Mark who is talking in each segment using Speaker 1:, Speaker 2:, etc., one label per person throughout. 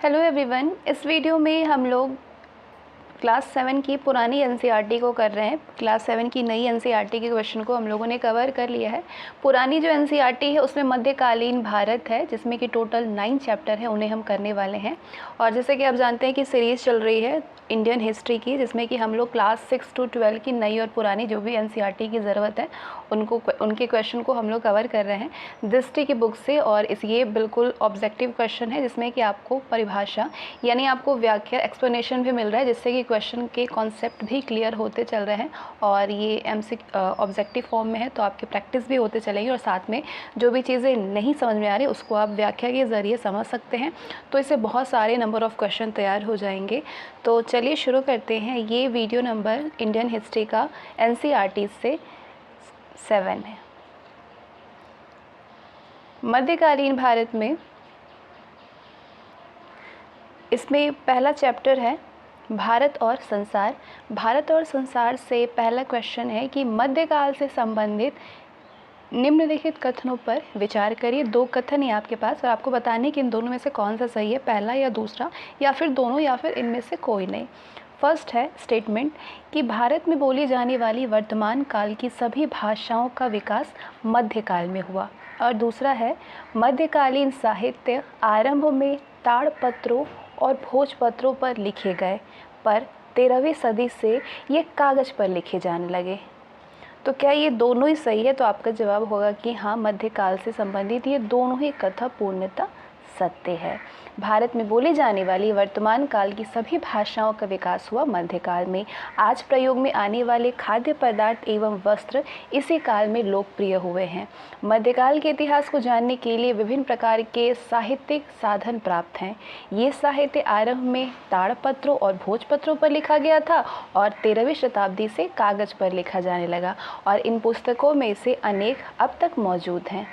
Speaker 1: Hello everyone, इस video में हम लोग क्लास 7 की पुरानी एनसीईआरटी को कर रहे हैं। क्लास 7 की नई एनसीईआरटी के क्वेश्चन को हम लोगों ने कवर कर लिया है। पुरानी जो एनसीईआरटी है उसमें मध्यकालीन भारत है, जिसमें कि टोटल 9 चैप्टर है, उन्हें हम करने वाले हैं। और जैसे कि आप जानते हैं कि सीरीज़ चल रही है इंडियन हिस्ट्री की, जिसमें कि हम लोग क्लास 6 to 12 की नई और पुरानी जो भी एनसीईआरटी की ज़रूरत है उनके क्वेश्चन को हम लोग कवर कर रहे हैं दृष्टि की बुक से। और ये बिल्कुल ऑब्जेक्टिव क्वेश्चन है, जिसमें कि आपको परिभाषा यानी आपको व्याख्या एक्सप्लेनेशन भी मिल रहा है, जिससे कि क्वेश्चन के कॉन्सेप्ट भी क्लियर होते चल रहे हैं। और ये ऑब्जेक्टिव फॉर्म में है, तो आपकी प्रैक्टिस भी होते चलेगी और साथ में जो भी चीज़ें नहीं समझ में आ रही उसको आप व्याख्या के ज़रिए समझ सकते हैं। तो इससे बहुत सारे नंबर ऑफ़ क्वेश्चन तैयार हो जाएंगे। तो चलिए शुरू करते हैं। ये वीडियो नंबर इंडियन हिस्ट्री का एनसीईआरटी से 7 है। मध्यकालीन भारत में इसमें पहला चैप्टर है भारत और संसार। भारत और संसार से पहला क्वेश्चन है कि मध्यकाल से संबंधित निम्नलिखित कथनों पर विचार करिए। 2 कथन है आपके पास और आपको बताने कि इन दोनों में से कौन सा सही है, पहला या दूसरा, या फिर दोनों, या फिर इनमें से कोई नहीं। फर्स्ट है स्टेटमेंट कि भारत में बोली जाने वाली वर्तमान काल की सभी भाषाओं का विकास मध्यकाल में हुआ। और दूसरा है मध्यकालीन साहित्य आरंभ में ताड़पत्रों और भोजपत्रों पर लिखे गए, पर 13वीं सदी से ये कागज़ पर लिखे जाने लगे। तो क्या ये दोनों ही सही है? तो आपका जवाब होगा कि हाँ, मध्यकाल से संबंधित ये दोनों ही कथन पूर्णतः सत्य है। भारत में बोली जाने वाली वर्तमान काल की सभी भाषाओं का विकास हुआ मध्यकाल में। आज प्रयोग में आने वाले खाद्य पदार्थ एवं वस्त्र इसी काल में लोकप्रिय हुए हैं। मध्यकाल के इतिहास को जानने के लिए विभिन्न प्रकार के साहित्यिक साधन प्राप्त हैं। ये साहित्य आरंभ में ताड़पत्रों और भोजपत्रों पर लिखा गया था और 13वीं शताब्दी से कागज़ पर लिखा जाने लगा, और इन पुस्तकों में से अनेक अब तक मौजूद हैं।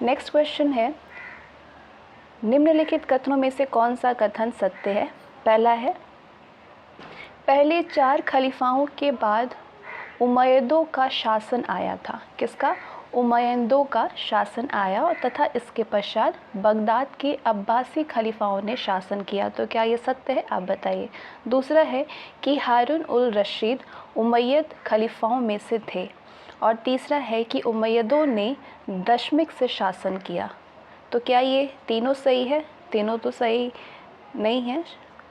Speaker 1: नेक्स्ट क्वेश्चन है, निम्नलिखित कथनों में से कौन सा कथन सत्य है? पहला है पहले 4 खलीफाओं के बाद उमैयदों का शासन आया था। किसका? उमैयदों का शासन आया, और तथा इसके पश्चात बगदाद के अब्बासी खलीफाओं ने शासन किया। तो क्या ये सत्य है? आप बताइए। दूसरा है कि हारून उल रशीद उमैयद खलीफाओं में से थे। और तीसरा है कि उमैयदों ने दशमिक से शासन किया। तो क्या ये तीनों सही है? तीनों तो सही नहीं है।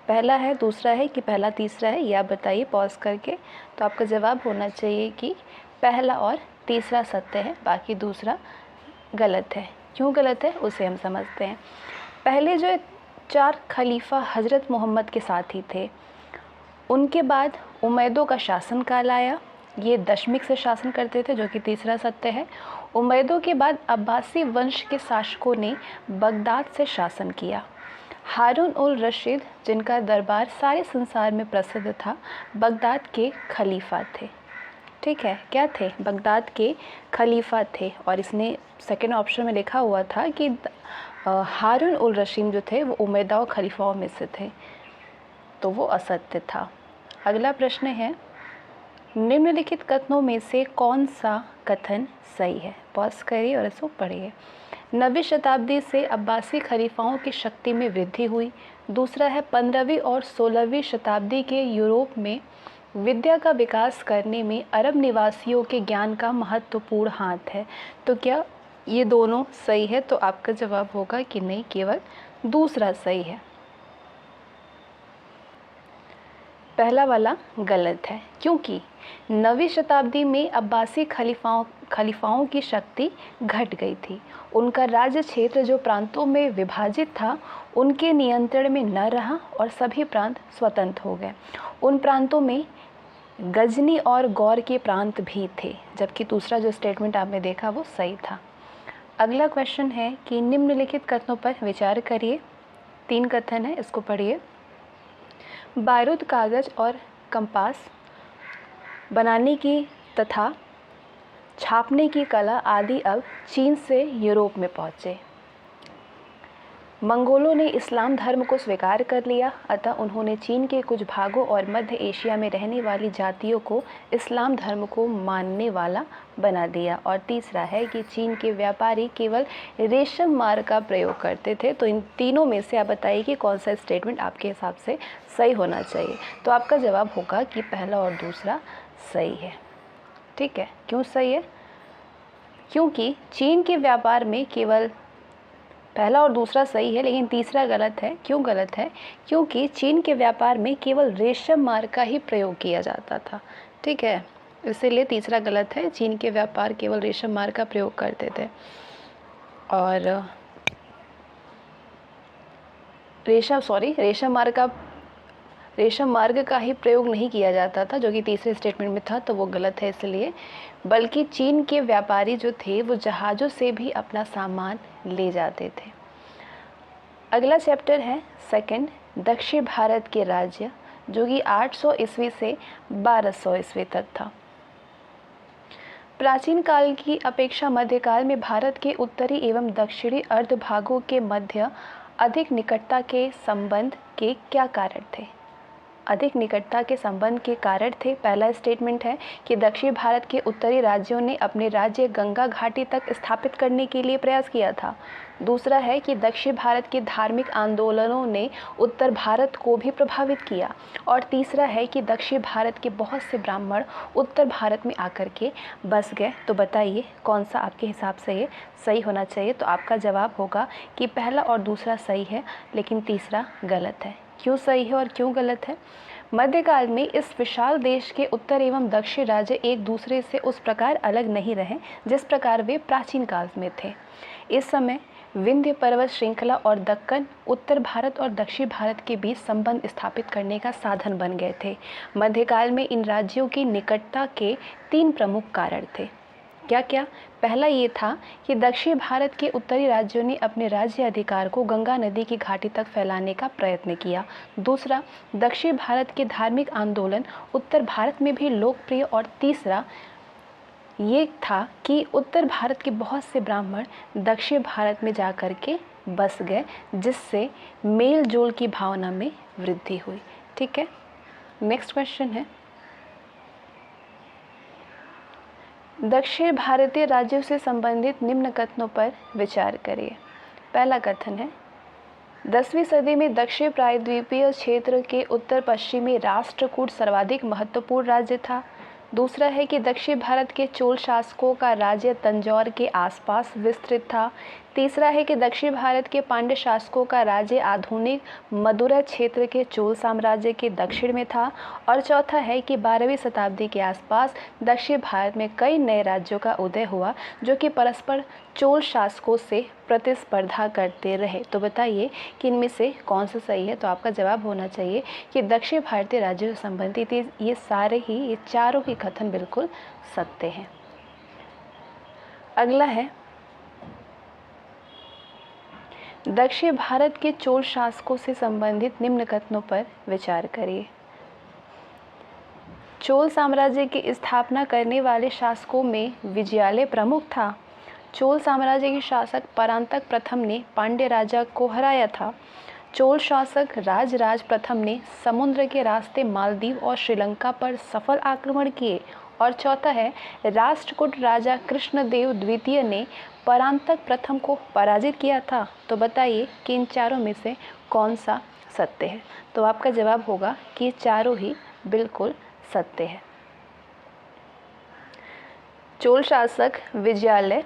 Speaker 1: पहला है, दूसरा है कि पहला तीसरा है, ये आप बताइए पॉज करके। तो आपका जवाब होना चाहिए कि पहला और तीसरा सत्य है, बाकी दूसरा गलत है। क्यों गलत है उसे हम समझते हैं। पहले जो 4 खलीफा हज़रत मोहम्मद के साथी थे, उनके बाद उमैयदों का शासनकाल आया। ये दशमिक से शासन करते थे, जो कि तीसरा सत्य है। उमैयदों के बाद अब्बासी वंश के शासकों ने बगदाद से शासन किया। हारून उल रशीद, जिनका दरबार सारे संसार में प्रसिद्ध था, बगदाद के खलीफा थे। ठीक है, क्या थे? बगदाद के खलीफा थे। और इसने सेकेंड ऑप्शन में लिखा हुआ था कि हारून उल रशीद जो थे वो उमैयदों खलीफाओं में से थे, तो वो असत्य था। अगला प्रश्न है, निम्नलिखित कथनों में से कौन सा कथन सही है? पॉज करिए और इसको पढ़िए। 9वीं शताब्दी से अब्बासी खलीफाओं की शक्ति में वृद्धि हुई। दूसरा है 15वीं और 16वीं शताब्दी के यूरोप में विद्या का विकास करने में अरब निवासियों के ज्ञान का महत्वपूर्ण हाथ है। तो क्या ये दोनों सही है? तो आपका जवाब होगा कि नहीं, केवल दूसरा सही है। पहला वाला गलत है, क्योंकि 9वीं शताब्दी में अब्बासी खलीफाओं की शक्ति घट गई थी। उनका राज्य क्षेत्र जो प्रांतों में विभाजित था उनके नियंत्रण में न रहा और सभी प्रांत स्वतंत्र हो गए। उन प्रांतों में गजनी और गौर के प्रांत भी थे, जबकि दूसरा जो स्टेटमेंट आपने देखा वो सही था। अगला क्वेश्चन है कि निम्नलिखित कथनों पर विचार करिए। 3 कथन है, इसको पढ़िए। बारूद, कागज़ और कंपास बनाने की तथा छापने की कला आदि अब चीन से यूरोप में पहुँचे। मंगोलों ने इस्लाम धर्म को स्वीकार कर लिया, अतः उन्होंने चीन के कुछ भागों और मध्य एशिया में रहने वाली जातियों को इस्लाम धर्म को मानने वाला बना दिया। और तीसरा है कि चीन के व्यापारी केवल रेशम मार्ग का प्रयोग करते थे। तो इन तीनों में से आप बताइए कि कौन सा स्टेटमेंट आपके हिसाब से सही होना चाहिए। तो आपका जवाब होगा कि पहला और दूसरा सही है। ठीक है, क्यों सही है? क्योंकि चीन के व्यापार में केवल पहला और दूसरा सही है, लेकिन तीसरा गलत है। क्यों गलत है? क्योंकि चीन के व्यापार में केवल रेशम मार्ग का ही प्रयोग किया जाता था। ठीक है, इसीलिए तीसरा गलत है। चीन के व्यापार केवल रेशम मार्ग का प्रयोग करते थे और रेशम मार्ग का ही प्रयोग नहीं किया जाता था, जो कि तीसरे स्टेटमेंट में था, तो वो गलत है इसलिए। बल्कि चीन के व्यापारी जो थे वो जहाज़ों से भी अपना सामान ले जाते थे। अगला चैप्टर है सेकंड, दक्षिण भारत के राज्य, जो कि 800 ईस्वी से 1200 ईस्वी तक था। प्राचीन काल की अपेक्षा मध्यकाल में भारत के उत्तरी एवं दक्षिणी अर्ध भागों के मध्य अधिक निकटता के संबंध के क्या कारण थे? अधिक निकटता के संबंध के कारण थे। पहला स्टेटमेंट है कि दक्षिण भारत के उत्तरी राज्यों ने अपने राज्य गंगा घाटी तक स्थापित करने के लिए प्रयास किया था। दूसरा है कि दक्षिण भारत के धार्मिक आंदोलनों ने उत्तर भारत को भी प्रभावित किया। और तीसरा है कि दक्षिण भारत के बहुत से ब्राह्मण उत्तर भारत में आकर के बस गए। तो बताइए कौन सा आपके हिसाब से ये सही होना चाहिए? तो आपका जवाब होगा कि पहला और दूसरा सही है, लेकिन तीसरा गलत है। क्यों सही है और क्यों गलत है? मध्यकाल में इस विशाल देश के उत्तर एवं दक्षिण राज्य एक दूसरे से उस प्रकार अलग नहीं रहे जिस प्रकार वे प्राचीन काल में थे। इस समय विंध्य पर्वत श्रृंखला और दक्कन उत्तर भारत और दक्षिण भारत के बीच संबंध स्थापित करने का साधन बन गए थे। मध्यकाल में इन राज्यों की निकटता के 3 प्रमुख कारण थे। क्या क्या? पहला ये था कि दक्षिण भारत के उत्तरी राज्यों ने अपने राज्य अधिकार को गंगा नदी की घाटी तक फैलाने का प्रयत्न किया। दूसरा, दक्षिण भारत के धार्मिक आंदोलन उत्तर भारत में भी लोकप्रिय। और तीसरा ये था कि उत्तर भारत के बहुत से ब्राह्मण दक्षिण भारत में जाकर के बस गए, जिससे मेल जोल की भावना में वृद्धि हुई। ठीक है, नेक्स्ट क्वेश्चन है, दक्षिण भारतीय राज्यों से संबंधित निम्न कथनों पर विचार करिए। पहला कथन है, 10वीं सदी में दक्षिण प्रायद्वीपीय क्षेत्र के उत्तर पश्चिमी राष्ट्रकूट सर्वाधिक महत्वपूर्ण राज्य था। दूसरा है कि दक्षिण भारत के चोल शासकों का राज्य तंजौर के आसपास विस्तृत था। तीसरा है कि दक्षिण भारत के पांड्य शासकों का राज्य आधुनिक मदुरै क्षेत्र के चोल साम्राज्य के दक्षिण में था। और चौथा है कि 12वीं शताब्दी के आसपास दक्षिण भारत में कई नए राज्यों का उदय हुआ जो कि परस्पर चोल शासकों से प्रतिस्पर्धा करते रहे। तो बताइए कि इनमें से कौन सा सही है? तो आपका जवाब होना चाहिए कि दक्षिण भारतीय राज्यों से संबंधित ये चारों ही कथन बिल्कुल सत्य हैं। अगला है, दक्षिण भारत के चोल शासकों से संबंधित निम्न कथनों पर विचार करिए। चोल साम्राज्य की स्थापना करने वाले शासकों में विजयालय प्रमुख था। चोल साम्राज्य के शासक परांतक प्रथम ने पांड्य राजा को हराया था। चोल शासक राजराज प्रथम ने समुद्र के रास्ते मालदीव और श्रीलंका पर सफल आक्रमण किए। और चौथा है, राष्ट्रकूट राजा कृष्णदेव द्वितीय ने परांतक प्रथम को पराजित किया था। तो बताइए कि इन चारों में से कौन सा सत्य है? तो आपका जवाब होगा कि ये चारों ही बिल्कुल सत्य है। चोल शासक विजयालय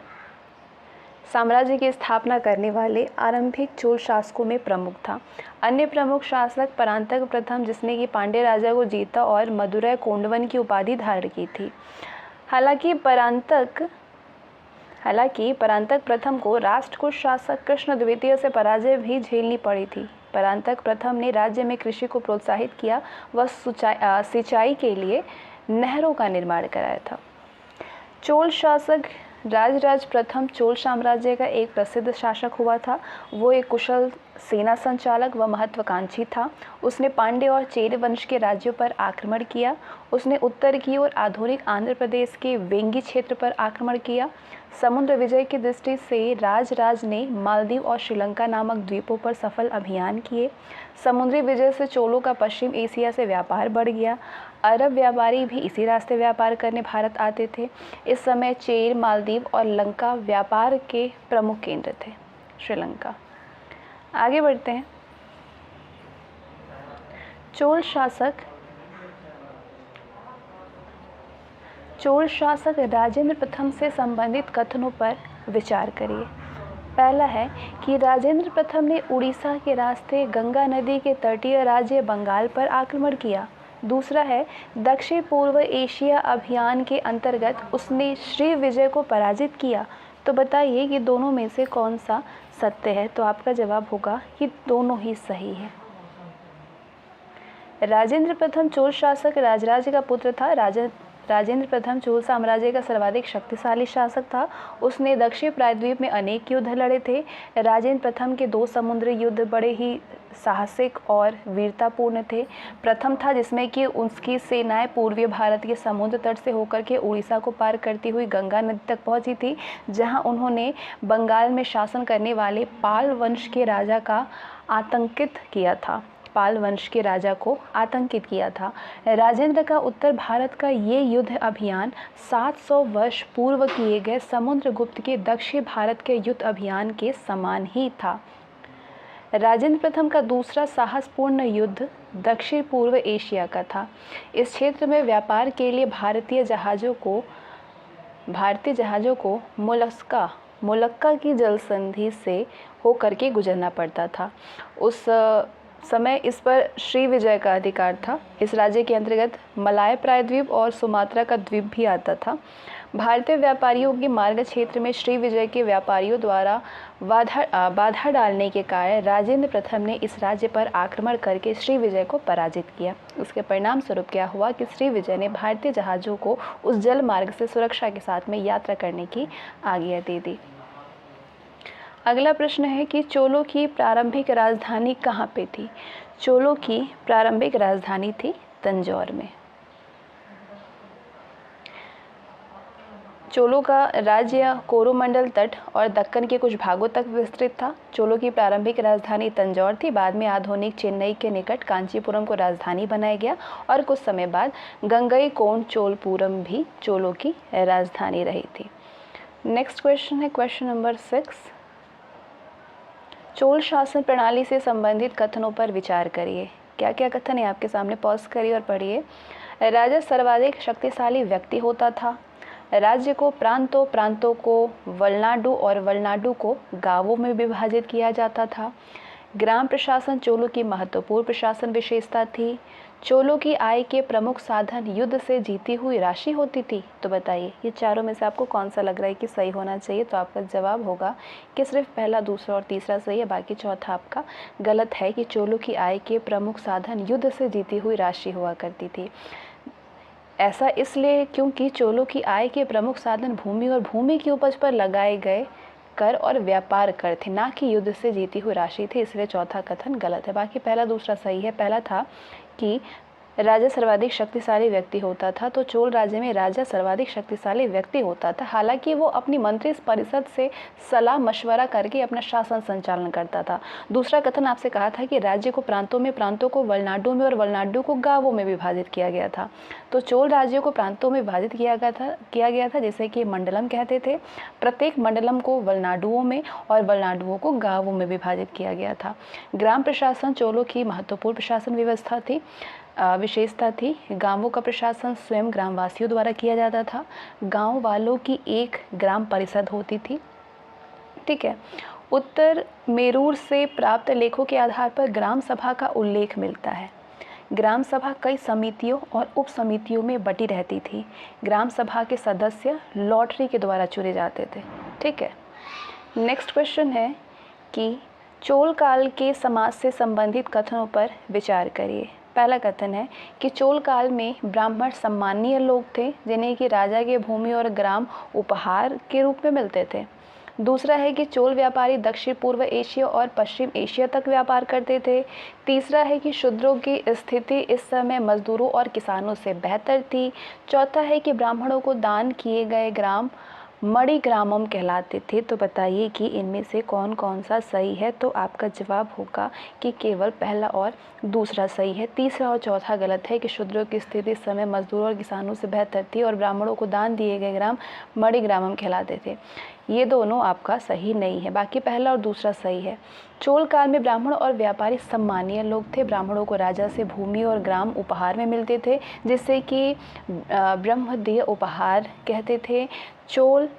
Speaker 1: साम्राज्य की स्थापना करने वाले आरंभिक चोल शासकों में प्रमुख था। अन्य प्रमुख शासक परांतक प्रथम, जिसने कि पांड्य राजा को जीता और मदुरै कोंडवन की उपाधि धारण की थी। हालांकि परांतक प्रथम को राष्ट्रकूट शासक कृष्ण द्वितीय से पराजय भी झेलनी पड़ी थी। परांतक प्रथम ने राज्य में कृषि को प्रोत्साहित किया व सिंचाई के लिए नहरों का निर्माण कराया था। चोल शासक राजराज प्रथम चोल साम्राज्य का एक प्रसिद्ध शासक हुआ था। वो एक कुशल सेना संचालक व महत्वाकांक्षी था। उसने पांड्य और चेर वंश के राज्यों पर आक्रमण किया। उसने उत्तर की ओर आधुनिक आंध्र प्रदेश के वेंगी क्षेत्र पर आक्रमण किया। समुद्र विजय की दृष्टि से राजराज ने मालदीव और श्रीलंका नामक द्वीपों पर सफल अभियान किए। समुद्री विजय से चोलों का पश्चिम एशिया से व्यापार बढ़ गया। अरब व्यापारी भी इसी रास्ते व्यापार करने भारत आते थे। इस समय चेर, मालदीव और लंका व्यापार के प्रमुख केंद्र थे। श्रीलंका। आगे बढ़ते हैं। चोल शासक राजेंद्र प्रथम से संबंधित कथनों पर विचार करिए। पहला है कि राजेंद्र प्रथम ने उड़ीसा के रास्ते गंगा नदी के तटीय राज्य बंगाल पर आक्रमण किया। दूसरा है, दक्षिण पूर्व एशिया अभियान के अंतर्गत उसने श्री विजय को पराजित किया। तो बताइए कि दोनों में से कौन सा सत्य है। तो आपका जवाब होगा कि दोनों ही सही है। राजेंद्र प्रथम चोल शासक राजराज का पुत्र था। राजेंद्र प्रथम चोल साम्राज्य का सर्वाधिक शक्तिशाली शासक था। उसने दक्षिण प्रायद्वीप में अनेक युद्ध लड़े थे। राजेंद्र प्रथम के 2 समुद्री युद्ध बड़े ही साहसिक और वीरतापूर्ण थे। प्रथम था जिसमें कि उसकी सेनाएं पूर्वी भारत के समुद्र तट से होकर के उड़ीसा को पार करती हुई गंगा नदी तक पहुंची थी, जहां उन्होंने बंगाल में शासन करने वाले पाल वंश के राजा का आतंकित किया था। पाल वंश के राजा को आतंकित किया था। राजेंद्र का उत्तर भारत का ये युद्ध अभियान 700 वर्ष पूर्व किए गए समुद्रगुप्त के दक्षिण भारत के युद्ध अभियान के समान ही था। राजेंद्र प्रथम का दूसरा साहसपूर्ण युद्ध दक्षिण पूर्व एशिया का था। इस क्षेत्र में व्यापार के लिए भारतीय जहाज़ों को मुलक्का की जलसंधि से होकर के गुजरना पड़ता था। उस समय इस पर श्री विजय का अधिकार था। इस राज्य के अंतर्गत मलाय प्रायद्वीप और सुमात्रा का द्वीप भी आता था। भारतीय व्यापारियों के मार्ग क्षेत्र में श्री विजय के व्यापारियों द्वारा बाधा डालने के कारण राजेंद्र प्रथम ने इस राज्य पर आक्रमण करके श्री विजय को पराजित किया। इसके परिणाम स्वरूप क्या हुआ कि श्री विजय ने भारतीय जहाज़ों को उस जल मार्ग से सुरक्षा के साथ में यात्रा करने की आज्ञा दे दी। अगला प्रश्न है कि चोलों की प्रारंभिक राजधानी कहाँ पे थी। चोलों की प्रारंभिक राजधानी थी तंजौर में। चोलों का राज्य कोरोमंडल तट और दक्कन के कुछ भागों तक विस्तृत था। चोलों की प्रारंभिक राजधानी तंजौर थी। बाद में आधुनिक चेन्नई के निकट कांचीपुरम को राजधानी बनाया गया और कुछ समय बाद गंगईकोंड-चोलपुरम भी चोलों की राजधानी रही थी। नेक्स्ट क्वेश्चन है क्वेश्चन नंबर 6। चोल शासन प्रणाली से संबंधित कथनों पर विचार करिए। क्या क्या कथन है आपके सामने, पॉज करिए और पढ़िए। राजा सर्वाधिक शक्तिशाली व्यक्ति होता था। राज्य को प्रांतों को वलनाडु और वलनाडु को गांवों में विभाजित किया जाता था। ग्राम प्रशासन चोलों की महत्वपूर्ण प्रशासन विशेषता थी। चोलों की आय के प्रमुख साधन युद्ध से जीती हुई राशि होती थी। तो बताइए ये चारों में से आपको कौन सा लग रहा है कि सही होना चाहिए। तो आपका जवाब होगा कि सिर्फ पहला, दूसरा और तीसरा सही है, बाकी चौथा आपका गलत है कि चोलों की आय के प्रमुख साधन युद्ध से जीती हुई राशि हुआ करती थी। ऐसा इसलिए क्योंकि चोलों की आय के प्रमुख साधन भूमि और भूमि की उपज पर लगाए गए कर और व्यापार कर थे, ना कि युद्ध से जीती हुई राशि थी। इसलिए चौथा कथन गलत है। बाकी पहला, दूसरा सही है। पहला था कि राजा सर्वाधिक शक्तिशाली व्यक्ति होता था। तो चोल राज्य में राजा सर्वाधिक शक्तिशाली व्यक्ति होता था। हालांकि वो अपनी मंत्री परिषद से सलाह मशवरा करके अपना शासन संचालन करता था। दूसरा कथन आपसे कहा था कि राज्य को प्रांतों को वलनाडु में और वलनाडु को गांवों में विभाजित किया गया था। तो चोल राज्यों को प्रांतों में विभाजित किया गया था जिसे कि मंडलम कहते थे। प्रत्येक मंडलम को वलनाडुओं में और वलनाडुओं को गांवों में विभाजित किया गया था। ग्राम प्रशासन चोलों की महत्वपूर्ण प्रशासन व्यवस्था थी, विशेषता थी। गांवों का प्रशासन स्वयं ग्रामवासियों द्वारा किया जाता था। गांव वालों की एक ग्राम परिषद होती थी। ठीक है। उत्तर मेरूर से प्राप्त लेखों के आधार पर ग्राम सभा का उल्लेख मिलता है। ग्राम सभा कई समितियों और उप समितियों में बटी रहती थी। ग्राम सभा के सदस्य लॉटरी के द्वारा चुने जाते थे। ठीक है। नेक्स्ट क्वेश्चन है कि चोल काल के समाज से संबंधित कथनों पर विचार करिए। पहला कथन है कि चोल काल में ब्राह्मण सम्मानीय लोग थे जिन्हें कि राजा के भूमि और ग्राम उपहार के रूप में मिलते थे। दूसरा है कि चोल व्यापारी दक्षिण पूर्व एशिया और पश्चिम एशिया तक व्यापार करते थे। तीसरा है कि शूद्रों की स्थिति इस समय मजदूरों और किसानों से बेहतर थी। चौथा है कि ब्राह्मणों को दान किए गए ग्राम मणिग्रामम कहलाते थे। तो बताइए कि इनमें से कौन कौन सा सही है। तो आपका जवाब होगा कि केवल पहला और दूसरा सही है, तीसरा और चौथा गलत है कि शूद्रों की स्थिति इस समय मजदूरों और किसानों से बेहतर थी और ब्राह्मणों को दान दिए गए ग्राम मणिग्रामम कहलाते थे। ये दोनों आपका सही नहीं है, बाकी पहला और दूसरा सही है। चोल काल में ब्राह्मण और व्यापारी सम्मानीय लोग थे। ब्राह्मणों को राजा से भूमि और ग्राम उपहार में मिलते थे, जिससे कि ब्रह्मदेय उपहार कहते थे। चोल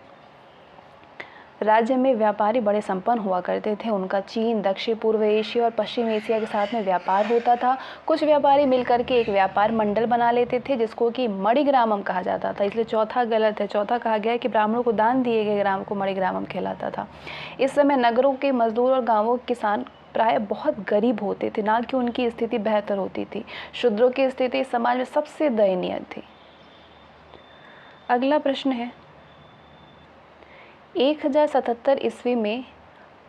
Speaker 1: राज्य में व्यापारी बड़े संपन्न हुआ करते थे। उनका चीन, दक्षिण पूर्व एशिया और पश्चिम एशिया के साथ में व्यापार होता था। कुछ व्यापारी मिलकर के एक व्यापार मंडल बना लेते थे जिसको कि मणिग्रामम कहा जाता था, इसलिए चौथा गलत है। चौथा कहा गया है कि ब्राह्मणों को दान दिए गए ग्राम को मणिग्रामम कहलाता था। इस समय नगरों के मजदूर और गाँवों के किसान प्राय बहुत गरीब होते थे, ना कि उनकी स्थिति बेहतर होती थी। शूद्रों की स्थिति समाज में सबसे दयनीय थी। अगला प्रश्न है, 1077 ईस्वी में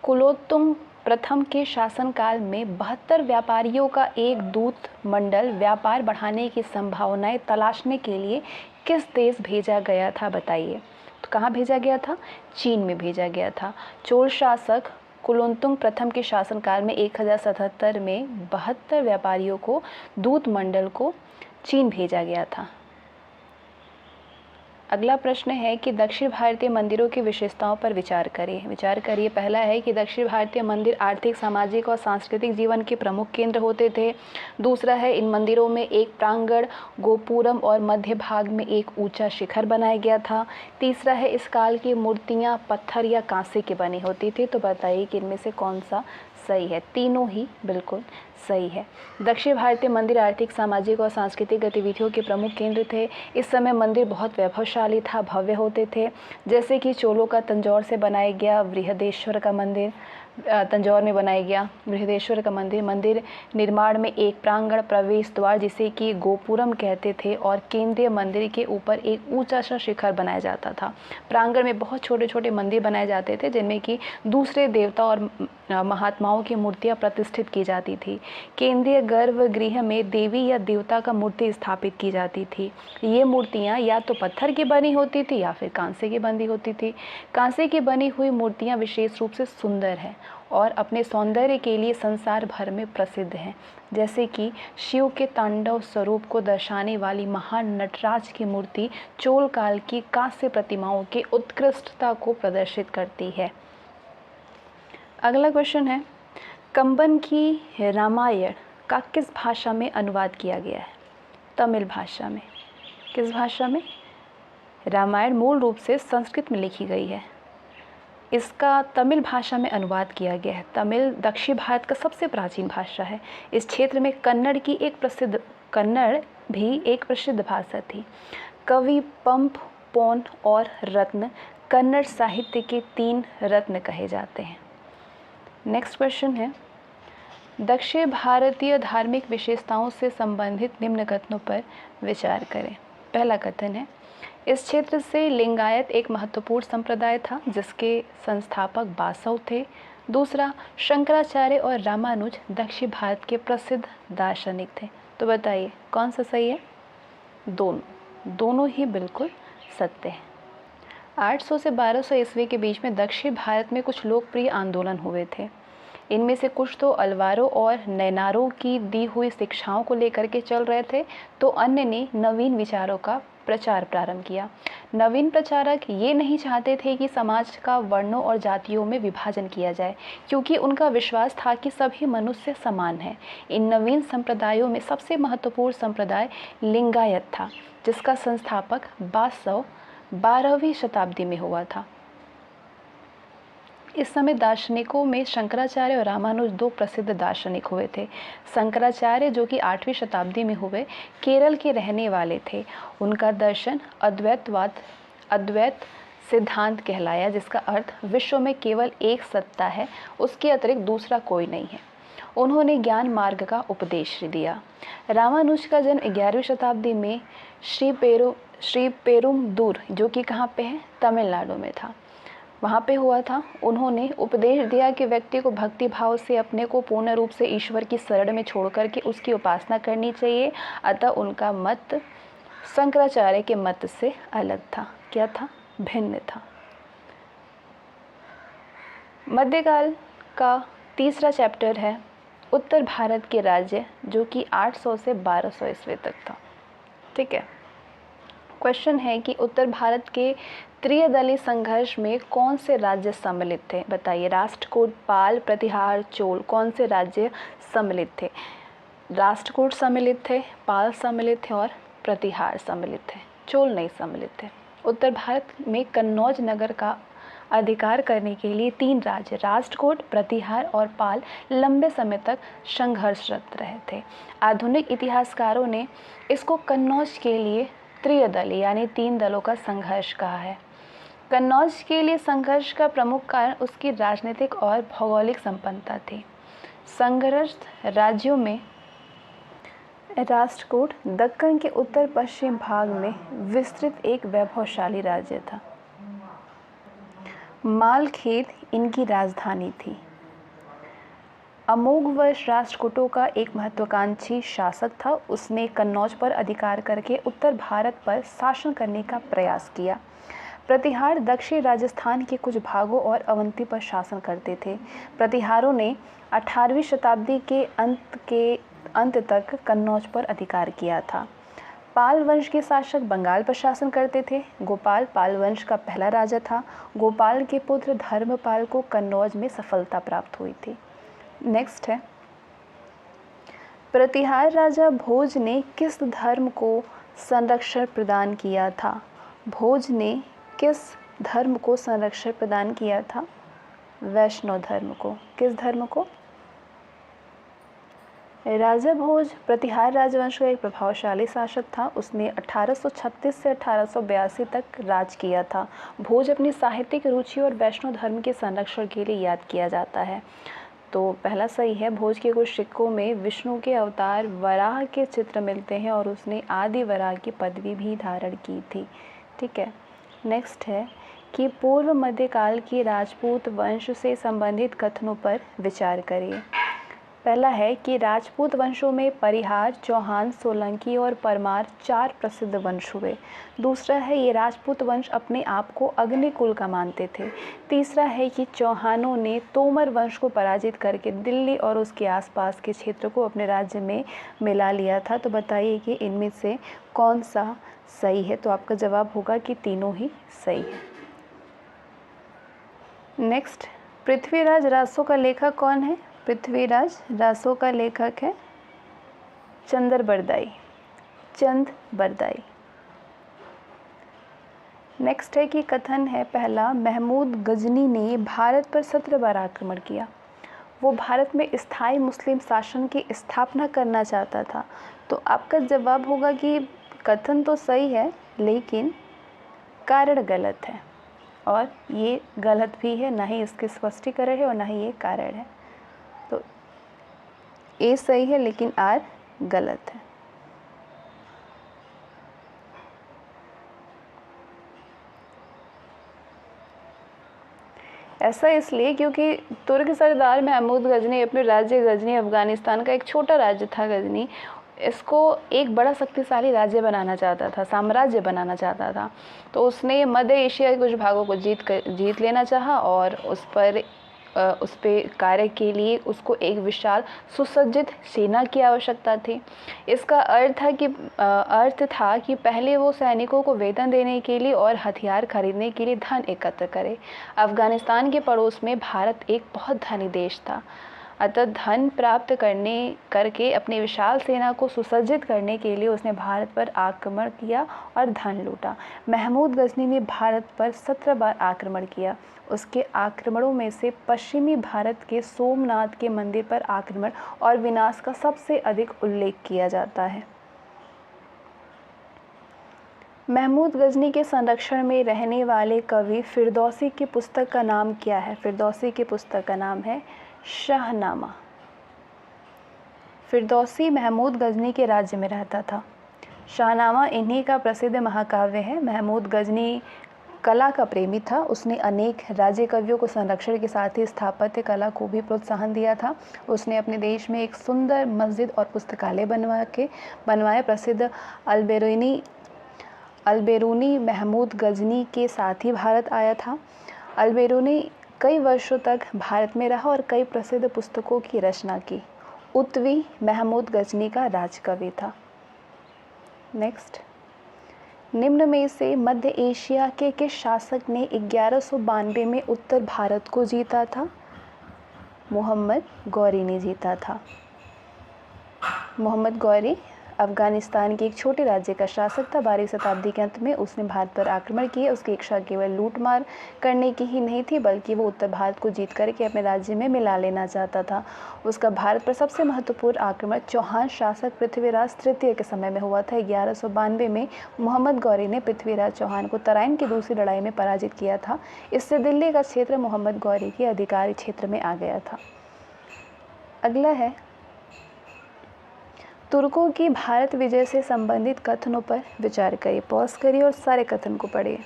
Speaker 1: कुलोत्तुंग प्रथम के शासनकाल में 72 व्यापारियों का एक दूत मंडल व्यापार बढ़ाने की संभावनाएं तलाशने के लिए किस देश भेजा गया था, बताइए। तो कहाँ भेजा गया था? चीन में भेजा गया था। चोल शासक कुलोत्तुंग प्रथम के शासनकाल में 1077 में 72 व्यापारियों को दूत मंडल को चीन भेजा गया था। अगला प्रश्न है कि दक्षिण भारतीय मंदिरों की विशेषताओं पर विचार करिए। पहला है कि दक्षिण भारतीय मंदिर आर्थिक, सामाजिक और सांस्कृतिक जीवन के प्रमुख केंद्र होते थे। दूसरा है, इन मंदिरों में एक प्रांगण, गोपुरम और मध्य भाग में एक ऊंचा शिखर बनाया गया था। तीसरा है, इस काल की मूर्तियां पत्थर या कांसे की बनी होती थी। तो बताइए कि इनमें से कौन सा सही है। तीनों ही बिल्कुल सही है। दक्षिण भारतीय मंदिर आर्थिक, सामाजिक और सांस्कृतिक गतिविधियों के प्रमुख केंद्र थे। इस समय मंदिर बहुत वैभवशाली था, भव्य होते थे, जैसे कि चोलों का तंजौर से बनाया गया बृहदेश्वर का मंदिर, तंजौर में बनाया गया बृहदेश्वर का मंदिर। मंदिर निर्माण में एक प्रांगण, प्रवेश द्वार जिसे कि गोपुरम कहते थे, और केंद्रीय मंदिर के ऊपर एक ऊंचा सा शिखर बनाया जाता था। प्रांगण में बहुत छोटे छोटे मंदिर बनाए जाते थे जिनमें कि दूसरे देवता और महात्माओं की मूर्तियां प्रतिष्ठित की जाती थी। केंद्रीय गर्भगृह में देवी या देवता का मूर्ति स्थापित की जाती थी। ये मूर्तियां या तो पत्थर की बनी होती थी या फिर कांसे की बनी होती थी। कांसे की बनी हुई मूर्तियां विशेष रूप से सुंदर हैं और अपने सौंदर्य के लिए संसार भर में प्रसिद्ध हैं, जैसे कि शिव के तांडव स्वरूप को दर्शाने वाली महान नटराज की मूर्ति चोल काल की कांस्य प्रतिमाओं की उत्कृष्टता को प्रदर्शित करती है। अगला क्वेश्चन है, कंबन की रामायण का किस भाषा में अनुवाद किया गया है? तमिल भाषा में। किस भाषा में? रामायण मूल रूप से संस्कृत में लिखी गई है, इसका तमिल भाषा में अनुवाद किया गया है। तमिल दक्षिण भारत का सबसे प्राचीन भाषा है। इस क्षेत्र में कन्नड़ भी एक प्रसिद्ध भाषा थी। कवि, पंप, पौन और रत्न कन्नड़ साहित्य के 3 रत्न कहे जाते हैं। नेक्स्ट क्वेश्चन है, दक्षिण भारतीय धार्मिक विशेषताओं से संबंधित निम्न कथनों पर विचार करें। पहला कथन है, इस क्षेत्र से लिंगायत एक महत्वपूर्ण संप्रदाय था जिसके संस्थापक बासव थे। दूसरा, शंकराचार्य और रामानुज दक्षिण भारत के प्रसिद्ध दार्शनिक थे। तो बताइए कौन सा सही है? दोनों ही बिल्कुल सत्य है। 800 से 1200 ईस्वी के बीच में दक्षिण भारत में कुछ लोकप्रिय आंदोलन हुए थे। इनमें से कुछ तो अलवारों और नैनारों की दी हुई शिक्षाओं को लेकर के चल रहे थे, तो अन्य ने नवीन विचारों का प्रचार प्रारंभ किया। नवीन प्रचारक ये नहीं चाहते थे कि समाज का वर्णों और जातियों में विभाजन किया जाए, क्योंकि उनका विश्वास था कि सभी मनुष्य समान हैं। इन नवीन संप्रदायों में सबसे महत्वपूर्ण संप्रदाय लिंगायत था, जिसका संस्थापक बासव 12वीं शताब्दी में हुआ था। इस समय दार्शनिकों में शंकराचार्य और रामानुज 2 प्रसिद्ध दार्शनिक हुए थे। शंकराचार्य, जो कि 8वीं शताब्दी में हुए, केरल के रहने वाले थे। उनका दर्शन अद्वैत सिद्धांत कहलाया, जिसका अर्थ विश्व में केवल एक सत्ता है, उसके अतिरिक्त दूसरा कोई नहीं है। उन्होंने ज्ञान मार्ग का उपदेश दिया। रामानुज का जन्म 11वीं शताब्दी में श्री पेरुम्बदूर, जो कि कहाँ पे है? तमिलनाडु में था। वहाँ पे हुआ था। उन्होंने उपदेश दिया कि व्यक्ति को भक्ति भाव से अपने को पूर्ण रूप से ईश्वर की शरण में छोड़ करके उसकी उपासना करनी चाहिए। अतः उनका मत शंकराचार्य के मत से अलग था। क्या था? भिन्न था। मध्यकाल का तीसरा चैप्टर है उत्तर भारत के राज्य, जो कि 800 से 1200 ईस्वी तक था। ठीक है। क्वेश्चन है कि उत्तर भारत के त्रिदलीय संघर्ष में कौन से राज्य सम्मिलित थे? बताइए। राष्ट्रकूट, पाल, प्रतिहार, चोल, कौन से राज्य सम्मिलित थे? राष्ट्रकूट सम्मिलित थे, पाल सम्मिलित थे और प्रतिहार सम्मिलित थे। चोल नहीं सम्मिलित थे। उत्तर भारत में कन्नौज नगर का अधिकार करने के लिए 3 राज्य राष्ट्रकूट, प्रतिहार और पाल लंबे समय तक संघर्षरत रहे थे। आधुनिक इतिहासकारों ने इसको कन्नौज के लिए त्रिदलीय यानी 3 दलों का संघर्ष कहा है। कन्नौज के लिए संघर्ष का प्रमुख कारण उसकी राजनीतिक और भौगोलिक संपन्नता थी। संघर्षरत राज्यों में राष्ट्रकूट दक्कन के उत्तर पश्चिम भाग में विस्तृत एक वैभवशाली राज्य था। मालखेत इनकी राजधानी थी। अमोघवर्ष राष्ट्रकूटों का एक महत्वाकांक्षी शासक था। उसने कन्नौज पर अधिकार करके उत्तर भारत पर शासन करने का प्रयास किया। प्रतिहार दक्षिण राजस्थान के कुछ भागों और अवंती पर शासन करते थे। प्रतिहारों ने 18वीं शताब्दी के अंत तक कन्नौज पर अधिकार किया था। पाल वंश के शासक बंगाल पर शासन करते थे। गोपाल पाल वंश का पहला राजा था। गोपाल के पुत्र धर्मपाल को कन्नौज में सफलता प्राप्त हुई थी। नेक्स्ट है, प्रतिहार राजा भोज ने किस धर्म को संरक्षण प्रदान किया था? भोज ने किस धर्म को संरक्षण प्रदान किया था? वैष्णव धर्म को। किस धर्म को? राजा भोज प्रतिहार राजवंश का एक प्रभावशाली शासक था। उसने 1836 से 1882 तक राज किया था। भोज अपनी साहित्यिक रुचि और वैष्णव धर्म के संरक्षण के लिए याद किया जाता है। तो पहला सही है। भोज के कुछ सिक्कों में विष्णु के अवतार वराह के चित्र मिलते हैं और उसने आदि वराह की पदवी भी धारण की थी। ठीक है। नेक्स्ट है कि पूर्व मध्यकाल की राजपूत वंश से संबंधित कथनों पर विचार करिए। पहला है कि राजपूत वंशों में परिहार, चौहान, सोलंकी और परमार 4 प्रसिद्ध वंश हुए। दूसरा है ये राजपूत वंश अपने आप को अग्निकुल का मानते थे। तीसरा है कि चौहानों ने तोमर वंश को पराजित करके दिल्ली और उसके आसपास के क्षेत्र को अपने राज्य में मिला लिया था। तो बताइए कि इनमें से कौन सा सही है? तो आपका जवाब होगा कि तीनों ही सही है। नेक्स्ट, पृथ्वीराज रासो का लेखक कौन है? पृथ्वीराज रासो का लेखक है चंद बरदाई। नेक्स्ट है कि कथन है पहला, महमूद गजनी ने भारत पर 17 बार आक्रमण किया। वो भारत में स्थायी मुस्लिम शासन की स्थापना करना चाहता था। तो आपका जवाब होगा कि कथन तो सही है लेकिन कारण गलत है, और ये गलत भी है, ना ही इसके स्पष्टीकरण है और ना ही ये कारण है। तो ए सही है लेकिन आर गलत है। ऐसा इसलिए क्योंकि तुर्क सरदार महमूद गजनी अपने राज्य गजनी, अफ़गानिस्तान का एक छोटा राज्य था गजनी, इसको एक बड़ा शक्तिशाली राज्य बनाना चाहता था, साम्राज्य बनाना चाहता था। तो उसने मध्य एशिया के कुछ भागों को जीत लेना चाहा और उस पर कार्य के लिए उसको एक विशाल सुसज्जित सेना की आवश्यकता थी। इसका अर्थ था कि पहले वो सैनिकों को वेतन देने के लिए और हथियार खरीदने के लिए धन एकत्र करे। अफ़गानिस्तान के पड़ोस में भारत एक बहुत धनी देश था, अतः धन प्राप्त करके अपनी विशाल सेना को सुसज्जित करने के लिए उसने भारत पर आक्रमण किया और धन लूटा। महमूद गजनी ने भारत पर 17 बार आक्रमण किया। उसके आक्रमणों में से पश्चिमी भारत के सोमनाथ के मंदिर पर आक्रमण और विनाश का सबसे अधिक उल्लेख किया जाता है। महमूद गजनी के संरक्षण में रहने वाले कवि फिरदौसी की पुस्तक का नाम क्या है? फिरदौसी की पुस्तक का नाम है शाहनामा। फिरदौसी महमूद गजनी के राज्य में रहता था। शाहनामा इन्हीं का प्रसिद्ध महाकाव्य है। महमूद गजनी कला का प्रेमी था। उसने अनेक राज्य कवियों को संरक्षण के साथ ही स्थापत्य कला को भी प्रोत्साहन दिया था। उसने अपने देश में एक सुंदर मस्जिद और पुस्तकालय बनवाए। प्रसिद्ध अल्बेरूनी महमूद गजनी के साथ ही भारत आया था। अल्बेरूनी कई वर्षों तक भारत में रहा और कई प्रसिद्ध पुस्तकों की रचना की। उत्वी महमूद गजनी का राजकवि था। नेक्स्ट, निम्न में से मध्य एशिया के किस शासक ने 1192 में उत्तर भारत को जीता था? मोहम्मद गौरी ने जीता था। मोहम्मद गौरी अफगानिस्तान के एक छोटे राज्य का शासक था। 12वीं शताब्दी के अंत में उसने भारत पर आक्रमण किए। उसकी इच्छा केवल लूट मार करने की ही नहीं थी, बल्कि वो उत्तर भारत को जीत करके अपने राज्य में मिला लेना चाहता था। उसका भारत पर सबसे महत्वपूर्ण आक्रमण चौहान शासक पृथ्वीराज तृतीय के समय में हुआ था। 1192 में मोहम्मद गौरी ने पृथ्वीराज चौहान को तराइन की दूसरी लड़ाई में पराजित किया था। इससे दिल्ली का क्षेत्र मोहम्मद गौरी के अधिकारी क्षेत्र में आ गया था। अगला है, तुर्कों की भारत विजय से संबंधित कथनों पर विचार करिए। पॉज करिए और सारे कथन को पढ़िए।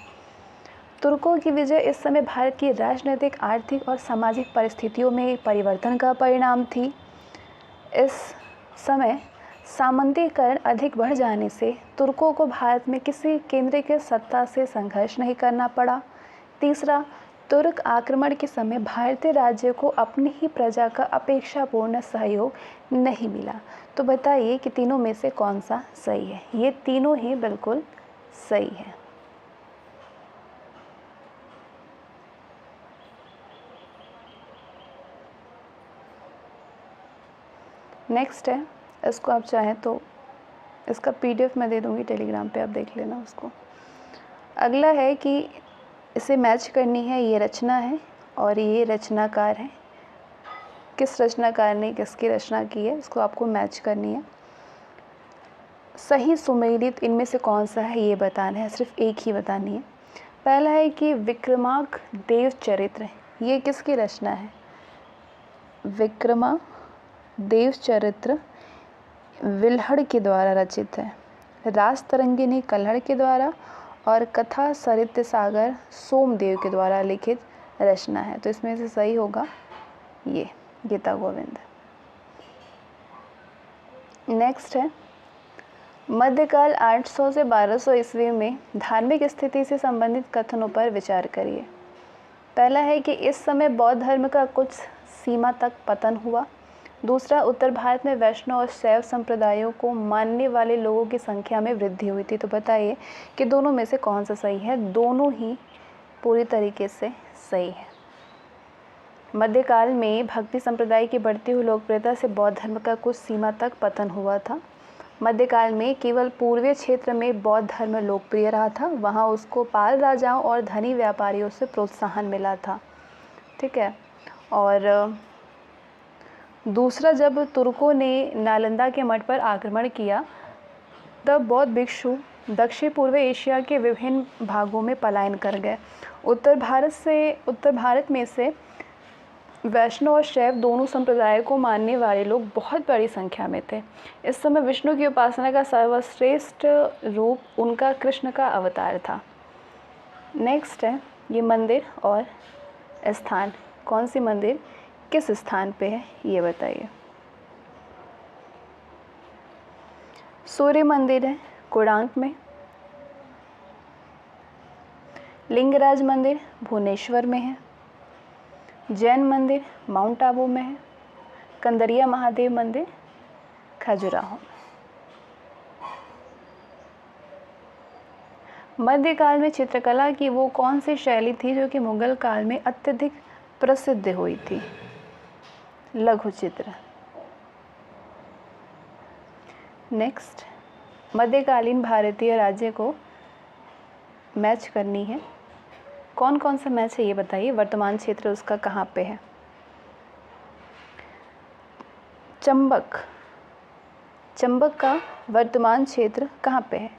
Speaker 1: तुर्कों की विजय इस समय भारत की राजनीतिक, आर्थिक और सामाजिक परिस्थितियों में परिवर्तन का परिणाम थी। इस समय सामंतीकरण अधिक बढ़ जाने से तुर्कों को भारत में किसी केंद्रीय सत्ता से संघर्ष नहीं करना पड़ा। तीसरा, तुर्क आक्रमण के समय भारतीय राज्य को अपनी ही प्रजा का अपेक्षापूर्ण सहयोग नहीं मिला। तो बताइए कि तीनों में से कौन सा सही है? ये तीनों ही बिल्कुल सही है। नेक्स्ट है, इसको आप चाहें तो इसका PDF मैं दे दूँगी टेलीग्राम पे, आप देख लेना उसको। अगला है कि इसे मैच करनी है। ये रचना है और ये रचनाकार है। किस रचनाकार ने किसकी रचना की है, इसको आपको मैच करनी है। सही सुमेलित इनमें से कौन सा है ये बताना है, सिर्फ एक ही बतानी है। पहला है कि विक्रमांक देव चरित्र, ये किसकी रचना है? विक्रमांक देव चरित्र विल्हड़ के द्वारा रचित है। राजतरंगिनी कल्हड़ के द्वारा और कथा सरित सागर सोमदेव के द्वारा लिखित रचना है। तो इसमें से सही होगा ये गीता गोविंद। नेक्स्ट है, मध्यकाल 800 से 1200 ईस्वी में धार्मिक स्थिति से संबंधित कथनों पर विचार करिए। पहला है कि इस समय बौद्ध धर्म का कुछ सीमा तक पतन हुआ। दूसरा, उत्तर भारत में वैष्णव और शैव संप्रदायों को मानने वाले लोगों की संख्या में वृद्धि हुई थी। तो बताइए कि दोनों में से कौन सा सही है? दोनों ही पूरी तरीके से सही है। मध्यकाल में भक्ति संप्रदाय की बढ़ती हुई लोकप्रियता से बौद्ध धर्म का कुछ सीमा तक पतन हुआ था। मध्यकाल में केवल पूर्वी क्षेत्र में बौद्ध धर्म लोकप्रिय रहा था। वहाँ उसको पाल राजाओं और धनी व्यापारियों से प्रोत्साहन मिला था। ठीक है। और दूसरा, जब तुर्कों ने नालंदा के मठ पर आक्रमण किया तब बौद्ध भिक्षु दक्षिण पूर्व एशिया के विभिन्न भागों में पलायन कर गए। उत्तर भारत में से वैष्णव और शैव दोनों संप्रदाय को मानने वाले लोग बहुत बड़ी संख्या में थे। इस समय विष्णु की उपासना का सर्वश्रेष्ठ रूप उनका कृष्ण का अवतार था। नेक्स्ट है, ये मंदिर और स्थान, कौन सी मंदिर किस स्थान पे है ये बताइए। सूर्य मंदिर है कोणार्क में। लिंगराज मंदिर भुवनेश्वर में है। जैन मंदिर माउंट आबू में है। कंदरिया महादेव मंदिर खजुराहो में। मध्यकाल में चित्रकला की वो कौन सी शैली थी जो कि मुगल काल में अत्यधिक प्रसिद्ध हुई थी? लघु चित्र। नेक्स्ट, मध्यकालीन भारतीय राज्य को मैच करनी है। कौन कौन सा मैच है ये बताइए। वर्तमान क्षेत्र उसका कहाँ पे है? चंबक का वर्तमान क्षेत्र कहाँ पे है?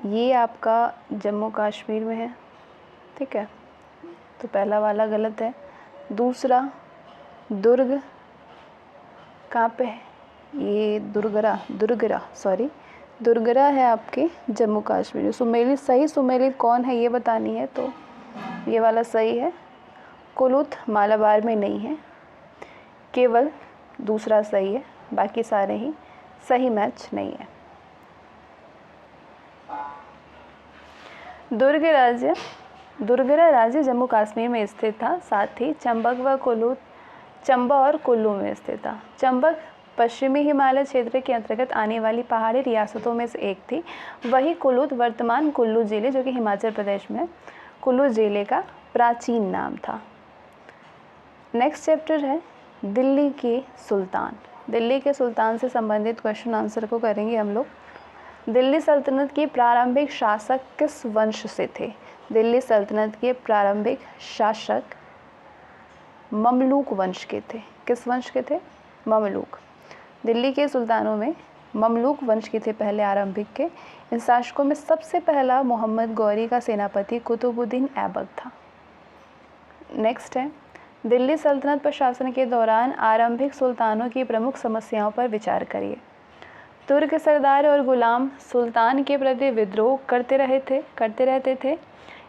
Speaker 1: ये आपका जम्मू कश्मीर में है। ठीक है, तो पहला वाला गलत है। दूसरा, दुर्ग कहाँ पे है? ये दुर्गरा दुर्गरा है आपके जम्मू कश्मीर। सुमेलित, सही सुमेलित कौन है ये बतानी है तो ये वाला सही है। कुलूत मालाबार में नहीं है, केवल दूसरा सही है, बाकी सारे ही सही मैच नहीं है। दुर्गरा राज्य जम्मू कश्मीर में स्थित था, साथ ही चंबा और कुल्लू में स्थित था। चंबक पश्चिमी हिमालय क्षेत्र के अंतर्गत आने वाली पहाड़ी रियासतों में से एक थी। वही कुल्लू वर्तमान कुल्लू जिले जो कि हिमाचल प्रदेश में कुल्लू जिले का प्राचीन नाम था। नेक्स्ट चैप्टर है दिल्ली के सुल्तान। दिल्ली के सुल्तान से संबंधित क्वेश्चन आंसर को करेंगे हम लोग। दिल्ली सल्तनत के प्रारंभिक शासक किस वंश से थे? दिल्ली सल्तनत के प्रारंभिक शासक ममलूक वंश के थे। किस वंश के थे? ममलूक। दिल्ली के सुल्तानों में ममलूक वंश के थे पहले आरंभिक के। इन शासकों में सबसे पहला मोहम्मद गौरी का सेनापति कुतुबुद्दीन ऐबक था। नेक्स्ट है दिल्ली सल्तनत पर शासन के दौरान आरंभिक सुल्तानों की प्रमुख समस्याओं पर विचार करिए। तुर्क सरदार और गुलाम सुल्तान के प्रति विद्रोह करते रहते थे।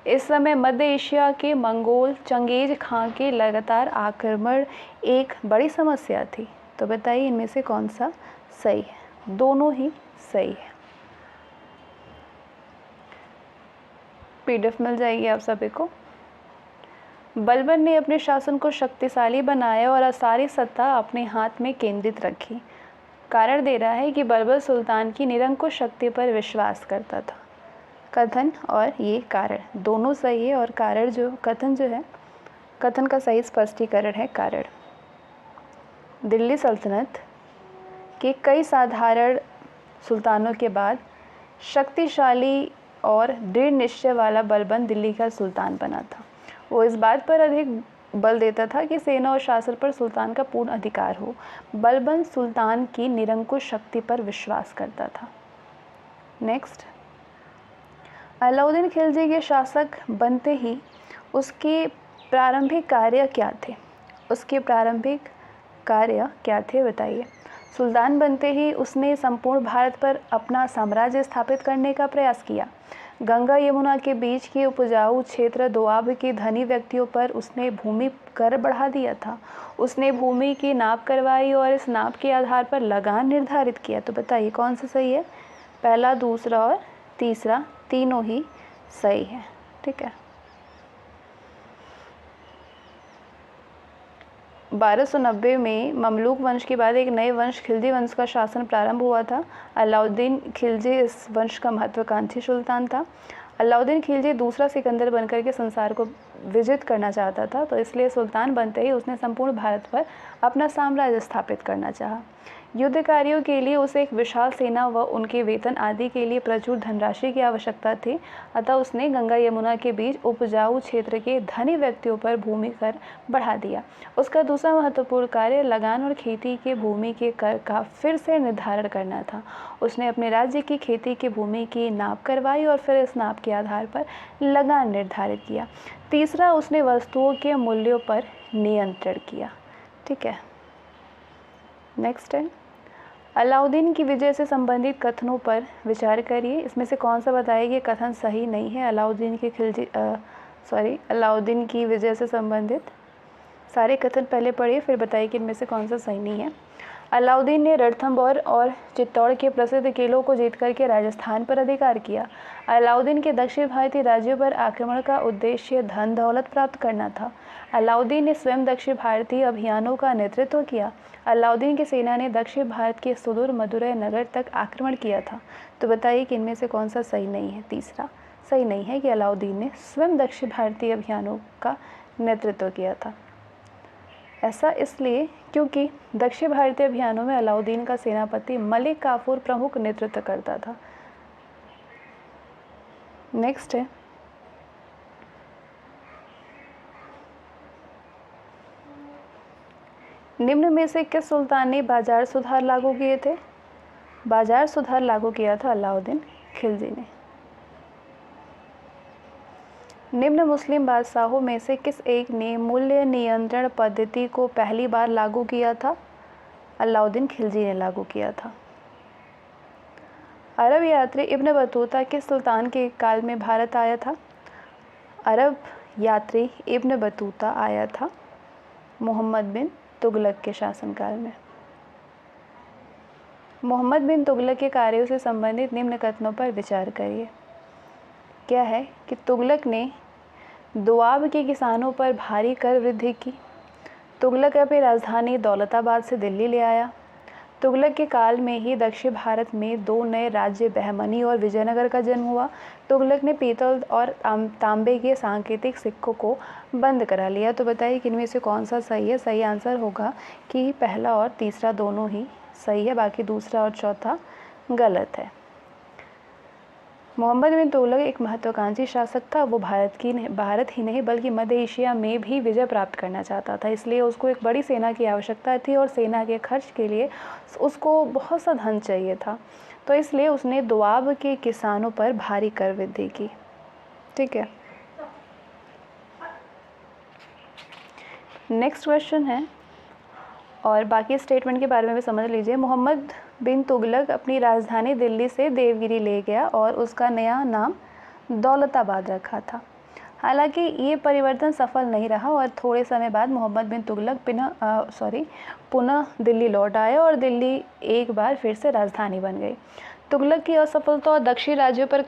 Speaker 1: इस समय मध्य एशिया के मंगोल चंगेज खां के लगातार आक्रमण एक बड़ी समस्या थी। तो बताइए इनमें से कौन सा सही है? दोनों ही सही है। पीडीएफ मिल जाएगी आप सभी को। बलबन ने अपने शासन को शक्तिशाली बनाया और सारी सत्ता अपने हाथ में केंद्रित रखी। कारण दे रहा है कि बलबन सुल्तान की निरंकुश शक्ति पर विश्वास करता था। कथन और ये कारण दोनों सही है और कारण जो कथन जो है, कथन का सही स्पष्टीकरण है कारण। दिल्ली सल्तनत के कई साधारण सुल्तानों के बाद शक्तिशाली और दृढ़ निश्चय वाला बलबन दिल्ली का सुल्तान बना था। वो इस बात पर अधिक बल देता था कि सेना और शासन पर सुल्तान का पूर्ण अधिकार हो। बलबन सुल्तान की निरंकुश शक्ति पर विश्वास करता था। नेक्स्ट, अलाउद्दीन खिलजी के शासक बनते ही उसके प्रारंभिक कार्य क्या थे? उसके प्रारंभिक कार्य क्या थे बताइए। सुल्तान बनते ही उसने संपूर्ण भारत पर अपना साम्राज्य स्थापित करने का प्रयास किया। गंगा यमुना के बीच के उपजाऊ क्षेत्र दोआब के धनी व्यक्तियों पर उसने भूमि कर बढ़ा दिया था। उसने भूमि की नाप करवाई और इस नाप के आधार पर लगान निर्धारित किया। तो बताइए कौन सा सही है? पहला, दूसरा और तीसरा तीनों ही सही है। ठीक है। 1290 में ममलूक वंश के बाद एक नए वंश खिलजी वंश का शासन प्रारंभ हुआ था। अलाउद्दीन खिलजी इस वंश का महत्वाकांक्षी सुल्तान था। अलाउद्दीन खिलजी दूसरा सिकंदर बनकर के संसार को विजित करना चाहता था, तो इसलिए सुल्तान बनते ही उसने संपूर्ण भारत पर अपना साम्राज्य स्थापित करना चाहा। युद्ध कार्यों के लिए उसे एक विशाल सेना व उनके वेतन आदि के लिए प्रचुर धनराशि की आवश्यकता थी। अतः उसने गंगा यमुना के बीच उपजाऊ क्षेत्र के धनी व्यक्तियों पर भूमि कर बढ़ा दिया। उसका दूसरा महत्वपूर्ण कार्य लगान और खेती के भूमि के कर का फिर से निर्धारण करना था। उसने अपने राज्य की खेती की भूमि की नाप करवाई और फिर इस नाप के आधार पर लगान निर्धारित किया। तीसरा, उसने वस्तुओं के मूल्यों पर नियंत्रण किया। ठीक है। नेक्स्ट है अलाउद्दीन की विजय से संबंधित कथनों पर विचार करिए। इसमें से कौन सा बताइए कि कथन सही नहीं है? अलाउद्दीन की विजय से संबंधित सारे कथन पहले पढ़िए, फिर बताइए कि इनमें से कौन सा सही नहीं है। अलाउद्दीन ने रणथंभौर और चित्तौड़ के प्रसिद्ध किलों को जीत करके राजस्थान पर अधिकार किया। अलाउद्दीन के दक्षिण भारतीय राज्यों पर आक्रमण का उद्देश्य धन दौलत प्राप्त करना था। अलाउद्दीन ने स्वयं दक्षिण भारतीय अभियानों का नेतृत्व किया। अलाउद्दीन की सेना ने दक्षिण भारत के सुदूर मदुरै नगर तक आक्रमण किया था। तो बताइए कि इनमें से कौन सा सही नहीं है? तीसरा सही नहीं है कि अलाउद्दीन ने स्वयं दक्षिण भारतीय अभियानों का नेतृत्व किया था। ऐसा इसलिए क्योंकि दक्षिण भारतीय अभियानों में अलाउद्दीन का सेनापति मलिक काफूर प्रमुख नेतृत्व करता था। नेक्स्ट है निम्न में से किस सुल्तान ने बाजार सुधार लागू किए थे? बाजार सुधार लागू किया था अलाउद्दीन खिलजी ने। निम्न मुस्लिम बादशाहों में से किस एक ने मूल्य नियंत्रण पद्धति को पहली बार लागू किया था? अलाउद्दीन खिलजी ने लागू किया था। अरब यात्री इब्न बतूता किस सुल्तान के काल में भारत आया था? अरब यात्री इब्न बतूता आया था मोहम्मद बिन तुगलक के शासनकाल में। मोहम्मद बिन तुगलक के कार्यों से संबंधित निम्न कथनों पर विचार करिए। क्या है कि तुगलक ने दोआब के किसानों पर भारी कर वृद्धि की। तुगलक अपनी राजधानी दौलताबाद से दिल्ली ले आया। तुगलक के काल में ही दक्षिण भारत में 2 नए राज्य बहमनी और विजयनगर का जन्म हुआ। तुगलक ने पीतल और तांबे के सांकेतिक सिक्कों को बंद करा लिया। तो बताइए कि इनमें से कौन सा सही है? सही आंसर होगा कि पहला और तीसरा दोनों ही सही है, बाकी दूसरा और चौथा गलत है। मोहम्मद बिन तुगलक एक महत्वाकांक्षी शासक था। वो भारत ही नहीं बल्कि मध्य एशिया में भी विजय प्राप्त करना चाहता था, इसलिए उसको एक बड़ी सेना की आवश्यकता थी और सेना के खर्च के लिए उसको बहुत सा धन चाहिए था। तो इसलिए उसने दोआब के किसानों पर भारी कर वृद्धि की। ठीक है, नेक्स्ट क्वेश्चन है और बाकी स्टेटमेंट के बारे में भी समझ लीजिए। मोहम्मद बिन तुगलक अपनी राजधानी दिल्ली से देवगिरी ले गया और उसका नया नाम दौलताबाद रखा था। हालांकि ये परिवर्तन सफल नहीं रहा और थोड़े समय बाद मोहम्मद बिन तुगलक पुनः दिल्ली लौट आए और दिल्ली एक बार फिर से राजधानी बन गई। तुगलक की असफलता और दक्षिणी राज्यों पर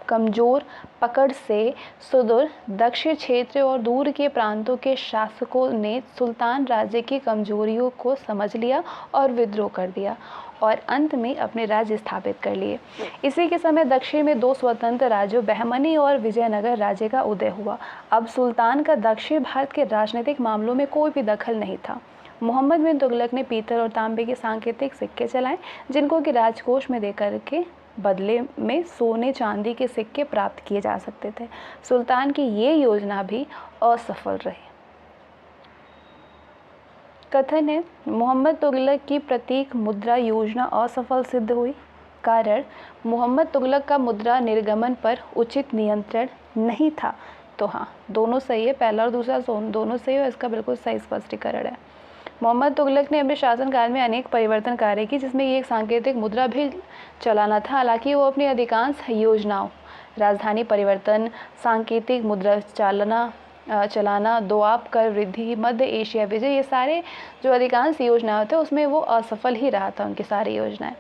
Speaker 1: कमज़ोर पकड़ से सुदूर दक्षिण क्षेत्र और दूर के प्रांतों के शासकों ने सुल्तान राज्य की कमजोरियों को समझ लिया और विद्रोह कर दिया और अंत में अपने राज्य स्थापित कर लिए। इसी के समय दक्षिण में 2 स्वतंत्र राज्यों बहमनी और विजयनगर राज्य का उदय हुआ। अब सुल्तान का दक्षिण भारत के राजनीतिक मामलों में कोई भी दखल नहीं था। मोहम्मद बिन तुगलक ने पीतल और तांबे के सांकेतिक सिक्के चलाए, जिनको कि राजकोष में देकर के बदले में सोने चांदी के सिक्के प्राप्त किए जा सकते थे। सुल्तान की ये योजना भी असफल रही। कथन है मोहम्मद तुगलक की प्रतीक मुद्रा योजना असफल सिद्ध हुई। कारण मोहम्मद तुगलक का मुद्रा निर्गमन पर उचित नियंत्रण नहीं था। तो हाँ, दोनों सही है, पहला और दूसरा दोनों सही है, इसका बिल्कुल सही स्पष्टीकरण है। मोहम्मद तुगलक ने अपने शासनकाल में अनेक परिवर्तन कार्य की, जिसमें ये एक सांकेतिक मुद्रा भी चलाना था। हालांकि वो अपनी अधिकांश योजनाओं राजधानी परिवर्तन, सांकेतिक मुद्रा चलाना, दोआब कर वृद्धि, मध्य एशिया विजय, ये सारे जो अधिकांश योजनाएं थे उसमें वो असफल ही रहा था उनकी सारी योजनाएं।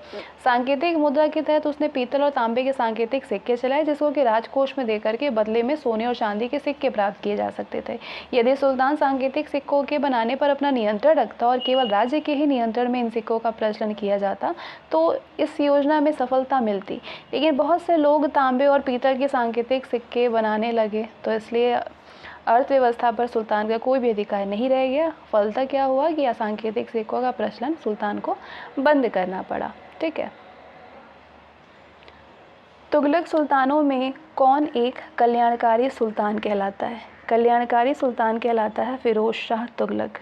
Speaker 1: सांकेतिक मुद्रा के तहत उसने पीतल और तांबे के सांकेतिक सिक्के चलाए, जिसको कि राजकोष में देकर के बदले में सोने और चांदी के सिक्के प्राप्त किए जा सकते थे। यदि सुल्तान सांकेतिक सिक्कों के बनाने पर अपना नियंत्रण रखता और केवल राज्य के ही नियंत्रण में इन सिक्कों का प्रचलन किया जाता तो इस योजना में सफलता मिलती। लेकिन बहुत से लोग तांबे और पीतल के सांकेतिक सिक्के बनाने लगे, तो इसलिए अर्थव्यवस्था पर सुल्तान का कोई भी अधिकार नहीं रह गया। फलतः क्या हुआ कि सांकेतिक सिक्कों का प्रचलन सुल्तान को बंद करना पड़ा। ठीक है, तुगलक सुल्तानों में कौन एक कल्याणकारी सुल्तान कहलाता है? कल्याणकारी सुल्तान कहलाता है फिरोज शाह तुगलक।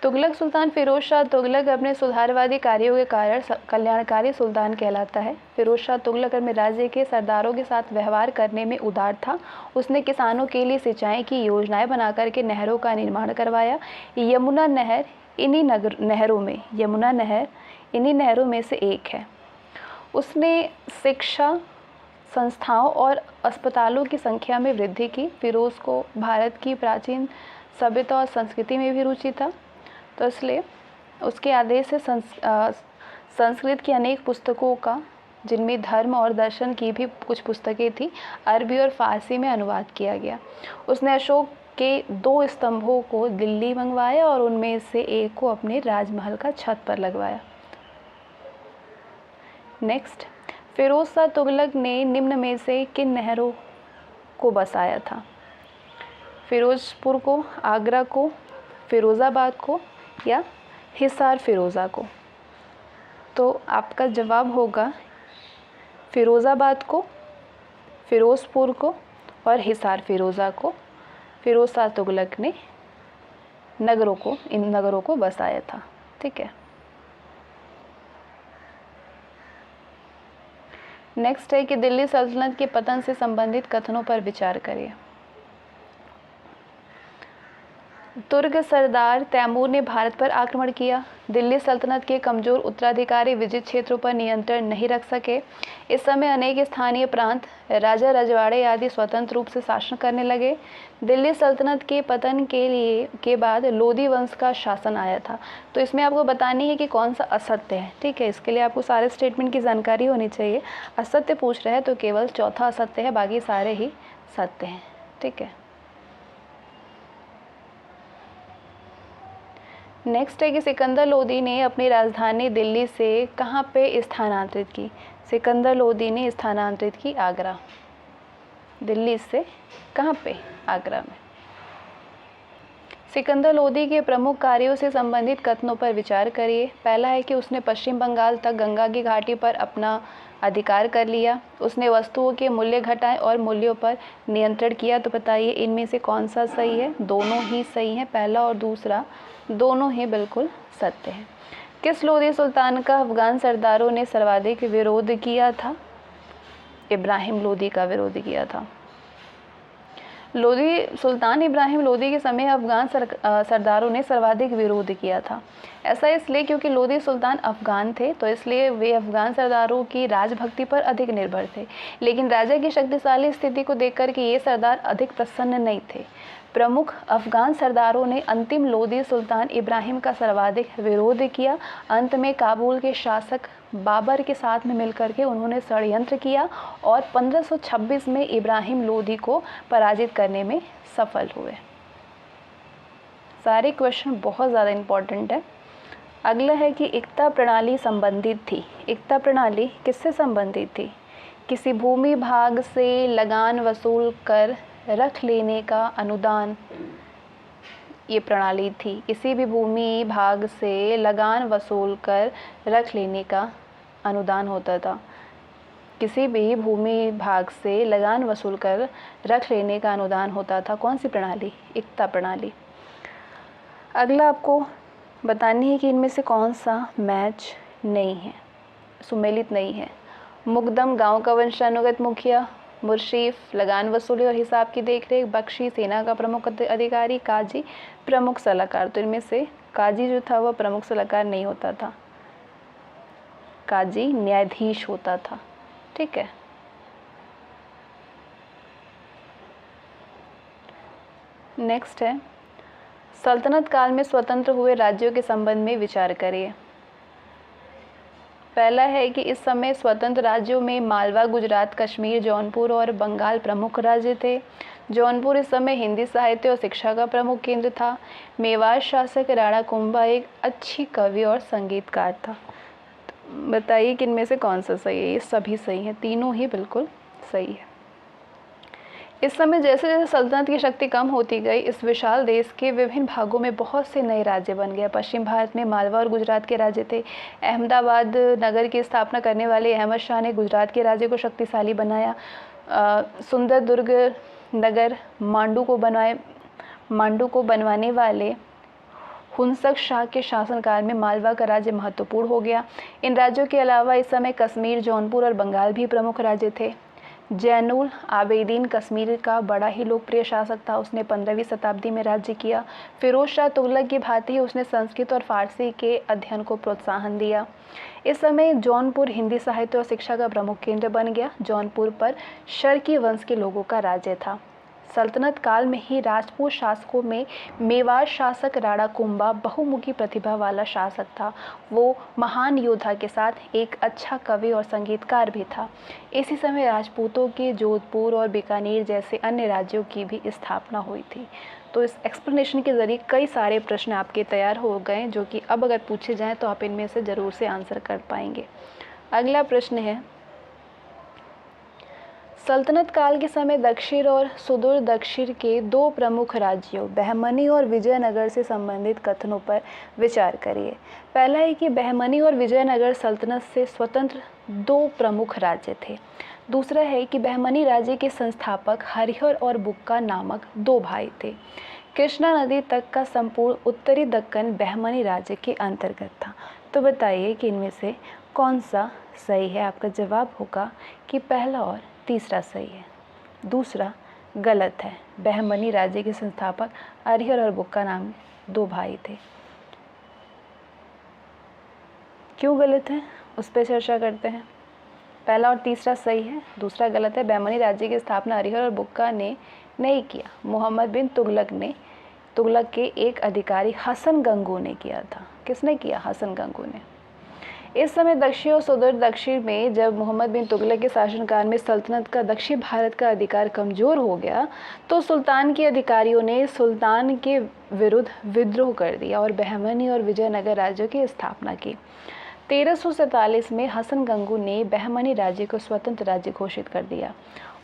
Speaker 1: तुगलक सुल्तान फिरोज शाह तुगलक अपने सुधारवादी कार्यों के कारण कल्याणकारी सुल्तान कहलाता है। फिरोज शाह तुगलक अपने राज्य के सरदारों के साथ व्यवहार करने में उदार था। उसने किसानों के लिए सिंचाई की योजनाएं बनाकर के नहरों का निर्माण करवाया। यमुना नहर इन्हीं नहरों में से एक है। उसने शिक्षा संस्थाओं और अस्पतालों की संख्या में वृद्धि की। फिरोज को भारत की प्राचीन सभ्यता और संस्कृति में भी रुचि था, तो इसलिए उसके आदेश से संस्कृत की अनेक पुस्तकों का, जिनमें धर्म और दर्शन की भी कुछ पुस्तकें थी, अरबी और फारसी में अनुवाद किया गया। उसने अशोक के 2 स्तंभों को दिल्ली मंगवाया और उनमें से एक को अपने राजमहल का छत पर लगवाया। नेक्स्ट, फिरोज शाह तुगलक ने निम्न में से किन नहरों को बसाया था? फिरोजपुर को, आगरा को, फिरोज़ाबाद को या हिसार फिरोज़ा को? तो आपका जवाब होगा फिरोज़ाबाद को, फिरोज़पुर को और हिसार फिरोज़ा को फिरोज शाह तुगलक ने इन नगरों को बसाया था। ठीक है, नेक्स्ट है कि दिल्ली सल्तनत के पतन से संबंधित कथनों पर विचार करिए। तुर्क सरदार तैमूर ने भारत पर आक्रमण किया। दिल्ली सल्तनत के कमज़ोर उत्तराधिकारी विजित क्षेत्रों पर नियंत्रण नहीं रख सके। इस समय अनेक स्थानीय प्रांत, राजा रजवाड़े आदि स्वतंत्र रूप से शासन करने लगे। दिल्ली सल्तनत के पतन के बाद लोधी वंश का शासन आया था। तो इसमें आपको बतानी है कि कौन सा असत्य है। ठीक है, इसके लिए आपको सारे स्टेटमेंट की जानकारी होनी चाहिए। असत्य पूछ रहे हैं तो केवल चौथा असत्य है, बाकी सारे ही सत्य हैं। ठीक है, नेक्स्ट है कि सिकंदर लोदी ने अपनी राजधानी दिल्ली से कहाँ पे स्थानांतरित की। सिकंदर लोदी ने स्थानांतरित की आगरा। दिल्ली से कहाँ पे? आगरा में। सिकंदर लोदी के प्रमुख कार्यों से संबंधित कथनों पर विचार करिए। पहला है कि उसने पश्चिम बंगाल तक गंगा की घाटी पर अपना अधिकार कर लिया। उसने वस्तुओं के मूल्य घटाए और मूल्यों पर नियंत्रण किया। तो बताइए इनमें से कौन सा सही है? दोनों ही सही हैं, पहला और दूसरा दोनों ही बिल्कुल सत्य है। किस लोधी सुल्तान का अफगान सरदारों ने सर्वाधिक विरोध किया था? इब्राहिम लोदी का विरोध किया था। लोधी सुल्तान इब्राहिम लोदी के समय अफगान सरदारों ने सर्वाधिक विरोध किया था। ऐसा इसलिए क्योंकि लोधी सुल्तान अफगान थे, तो इसलिए वे अफगान सरदारों की राजभक्ति पर अधिक निर्भर थे। लेकिन राजा की शक्तिशाली स्थिति को देखकर कि ये सरदार अधिक प्रसन्न नहीं थे। प्रमुख अफगान सरदारों ने अंतिम लोधी सुल्तान इब्राहिम का सर्वाधिक विरोध किया। अंत में काबुल के शासक बाबर के साथ में मिलकर के उन्होंने षड्यंत्र किया और 1526 में इब्राहिम लोदी को पराजित करने में सफल हुए। सारे क्वेश्चन बहुत ज़्यादा इम्पोर्टेंट है। अगला है कि एकता प्रणाली संबंधित थी। एकता प्रणाली किससे संबंधित थी? किसी भूमि भाग से लगान वसूल कर रख लेने का अनुदान, ये प्रणाली थी। किसी भी भूमि भाग से लगान वसूल कर रख लेने का अनुदान होता था। किसी भी भूमि भाग से लगान वसूल कर रख लेने का अनुदान होता था। कौन सी प्रणाली? एकता प्रणाली। अगला आपको बतानी है कि इनमें से कौन सा मैच नहीं है, सुमेलित नहीं है। मुकदम गांव का वंशानुगत मुखिया, मुर्शीफ लगान वसूली और हिसाब की देखरेख, बख्शी सेना का प्रमुख अधिकारी, काजी प्रमुख सलाहकार। तो इनमें से काजी जो था वह प्रमुख सलाहकार नहीं होता था, काजी न्यायाधीश होता था। ठीक है, नेक्स्ट है सल्तनत काल में स्वतंत्र हुए राज्यों के संबंध में विचार करिए। पहला है कि इस समय स्वतंत्र राज्यों में मालवा, गुजरात, कश्मीर, जौनपुर और बंगाल प्रमुख राज्य थे। जौनपुर इस समय हिंदी साहित्य और शिक्षा का प्रमुख केंद्र था। मेवाड़ शासक राणा कुंभा एक अच्छी कवि और संगीतकार था। बताइए कि इनमें से कौन सा सही है? ये सभी सही हैं, तीनों ही बिल्कुल सही है। इस समय जैसे जैसे सल्तनत की शक्ति कम होती गई, इस विशाल देश के विभिन्न भागों में बहुत से नए राज्य बन गए। पश्चिम भारत में मालवा और गुजरात के राज्य थे। अहमदाबाद नगर की स्थापना करने वाले अहमद शाह ने गुजरात के राज्य को शक्तिशाली बनाया। सुंदरदुर्ग नगर मांडू को बनवाने वाले हुनसक शाह के शासनकाल में मालवा का राज्य महत्वपूर्ण हो गया। इन राज्यों के अलावा इस समय कश्मीर, जौनपुर और बंगाल भी प्रमुख राज्य थे। जैनुल आबेदीन कश्मीर का बड़ा ही लोकप्रिय शासक था। उसने 15वीं शताब्दी में राज्य किया। फिरोज शाह तुगलक की भांति ही उसने संस्कृत और फारसी के अध्ययन को प्रोत्साहन दिया। इस समय जौनपुर हिंदी साहित्य और शिक्षा का प्रमुख केंद्र बन गया। जौनपुर पर शर्की वंश के लोगों का राज्य था। सल्तनत काल में ही राजपूत शासकों में मेवाड़ शासक राणा कुंभा बहुमुखी प्रतिभा वाला शासक था। वो महान योद्धा के साथ एक अच्छा कवि और संगीतकार भी था। इसी समय राजपूतों के जोधपुर और बीकानेर जैसे अन्य राज्यों की भी स्थापना हुई थी। तो इस एक्सप्लेनेशन के ज़रिए कई सारे प्रश्न आपके तैयार हो गए, जो कि अब अगर पूछे जाएँ तो आप इनमें से ज़रूर से आंसर कर पाएंगे। अगला प्रश्न है, सल्तनत काल के समय दक्षिण और सुदूर दक्षिण के दो प्रमुख राज्यों बहमनी और विजयनगर से संबंधित कथनों पर विचार करिए। पहला है कि बहमनी और विजयनगर सल्तनत से स्वतंत्र दो प्रमुख राज्य थे। दूसरा है कि बहमनी राज्य के संस्थापक हरिहर और बुक्का नामक दो भाई थे। कृष्णा नदी तक का संपूर्ण उत्तरी दक्कन बहमनी राज्य के अंतर्गत था। तो बताइए कि इनमें से कौन सा सही है? आपका जवाब होगा कि पहला और तीसरा सही है, दूसरा गलत है। बहमनी राज्य के संस्थापक हरिहर और बुक्का नाम 2 भाई थे। क्यों गलत है उस पर चर्चा करते हैं। पहला और तीसरा सही है, दूसरा गलत है। बहमनी राज्य की स्थापना हरिहर और बुक्का ने नहीं किया, मोहम्मद बिन तुगलक के एक अधिकारी हसन गंगू ने किया था। किसने किया? हसन गंगू ने। इस समय दक्षिण और सुदूर दक्षिण में जब मोहम्मद बिन तुगलक के शासनकाल में सल्तनत का दक्षिण भारत का अधिकार कमज़ोर हो गया तो सुल्तान के अधिकारियों ने सुल्तान के विरुद्ध विद्रोह कर दिया और बहमनी और विजयनगर राज्यों की स्थापना की। 1347 में हसन गंगू ने बहमनी राज्य को स्वतंत्र राज्य घोषित कर दिया।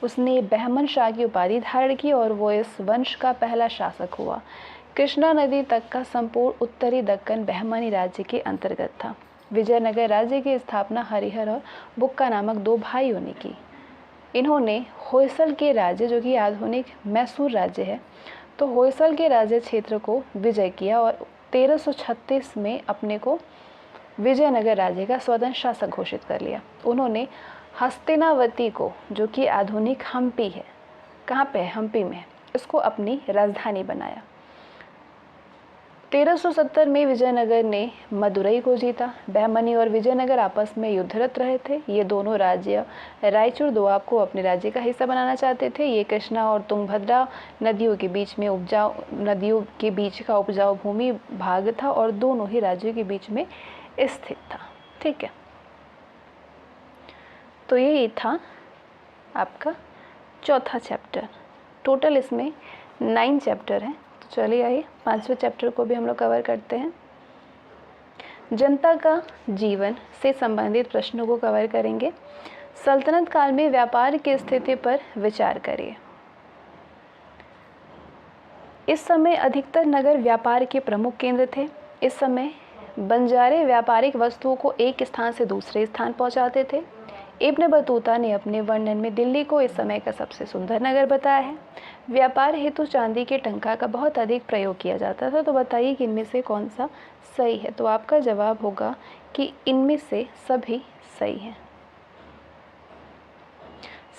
Speaker 1: उसने बहमन शाह की उपाधि धारण की और वो इस वंश का पहला शासक हुआ। कृष्णा नदी तक का संपूर्ण उत्तरी दक्कन बहमनी राज्य के अंतर्गत था। विजयनगर राज्य की स्थापना हरिहर और बुक्का नामक 2 भाइयों ने की। इन्होंने होयसल के राज्य, जो कि आधुनिक मैसूर राज्य है, तो होयसल के राज्य क्षेत्र को विजय किया और 1336 में अपने को विजयनगर राज्य का स्वतंत्र शासक घोषित कर लिया। उन्होंने हस्तिनावती को, जो कि आधुनिक हम्पी है, कहाँ पे है? हम्पी में, इसको अपनी राजधानी बनाया। 1370 में विजयनगर ने मदुरई को जीता। बहमनी और विजयनगर आपस में युद्धरत रहे थे। ये दोनों राज्य रायचूर दोआब को अपने राज्य का हिस्सा बनाना चाहते थे। ये कृष्णा और तुंगभद्रा नदियों के बीच का उपजाऊ भूमि भाग था और दोनों ही राज्यों के बीच में स्थित था। ठीक है, तो यही था आपका चौथा चैप्टर। टोटल इसमें 9 चैप्टर हैं। तो चलिए आइए 5वें चैप्टर को भी हम लोग कवर करते हैं। जनता का जीवन से संबंधित प्रश्नों को कवर करेंगे। सल्तनत काल में व्यापार की स्थिति पर विचार करिए। इस समय अधिकतर नगर व्यापार के प्रमुख केंद्र थे। इस समय बंजारे व्यापारिक वस्तुओं को एक स्थान से दूसरे स्थान पहुंचाते थे। इब्न बतूता ने अपने वर्णन में दिल्ली को इस समय का सबसे सुंदर नगर बताया है। व्यापार हेतु चांदी के टंका का बहुत अधिक प्रयोग किया जाता था। तो बताइए कि इनमें से कौन सा सही है? तो आपका जवाब होगा कि इनमें से सभी सही हैं।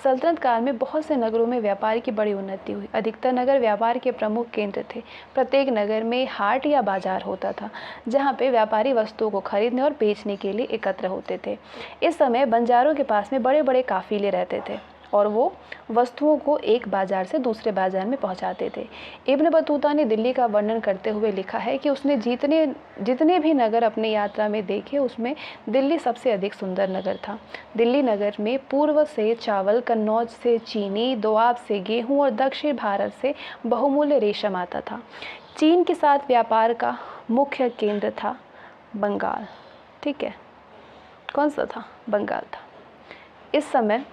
Speaker 1: सल्तनत काल में बहुत से नगरों में व्यापार की बड़ी उन्नति हुई। अधिकतर नगर व्यापार के प्रमुख केंद्र थे। प्रत्येक नगर में हाट या बाजार होता था जहाँ पे व्यापारी वस्तुओं को खरीदने और बेचने के लिए एकत्र होते थे। इस समय बंजारों के पास में बड़े बड़े काफिले रहते थे और वो वस्तुओं को एक बाजार से दूसरे बाजार में पहुंचाते थे। इब्न बतूता ने दिल्ली का वर्णन करते हुए लिखा है कि उसने जितने भी नगर अपनी यात्रा में देखे उसमें दिल्ली सबसे अधिक सुंदर नगर था। दिल्ली नगर में पूर्व से चावल, कन्नौज से चीनी, दोआब से गेहूं और दक्षिण भारत से बहुमूल्य रेशम आता था। चीन के साथ व्यापार का मुख्य केंद्र था बंगाल। ठीक है, कौन सा था? बंगाल था। इस समय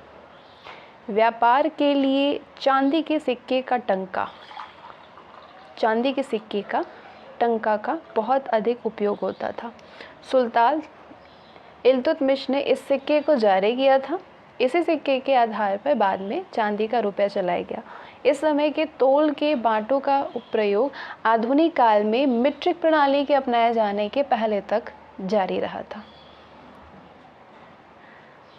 Speaker 1: व्यापार के लिए चांदी के सिक्के का टंका का बहुत अधिक उपयोग होता था। सुल्तान इल्तुतमिश ने इस सिक्के को जारी किया था। इसी सिक्के के आधार पर बाद में चांदी का रुपया चलाया गया। इस समय के तोल के बांटों का प्रयोग आधुनिक काल में मीट्रिक प्रणाली के अपनाए जाने के पहले तक जारी रहा था।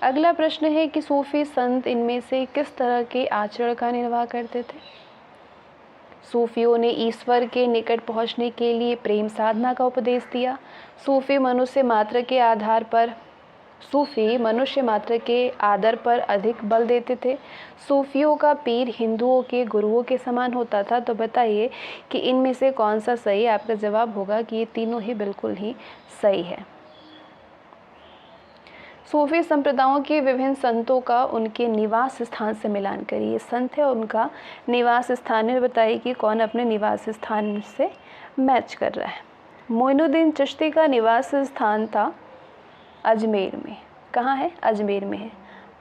Speaker 1: अगला प्रश्न है कि सूफी संत इनमें से किस तरह के आचरण का निर्वाह करते थे? सूफियों ने ईश्वर के निकट पहुंचने के लिए प्रेम साधना का उपदेश दिया। सूफी मनुष्य मात्र के आदर पर अधिक बल देते थे। सूफियों का पीर हिंदुओं के गुरुओं के समान होता था। तो बताइए कि इनमें से कौन सा सही है? आपका जवाब होगा कि ये तीनों ही बिल्कुल ही सही है। सूफी संप्रदायों के विभिन्न संतों का उनके निवास स्थान से मिलान करिए। संत है उनका निवास स्थान है, बताइए कि कौन अपने निवास स्थान से मैच कर रहा है। मोइनुद्दीन चिश्ती का निवास स्थान था अजमेर में। कहाँ है? अजमेर में है।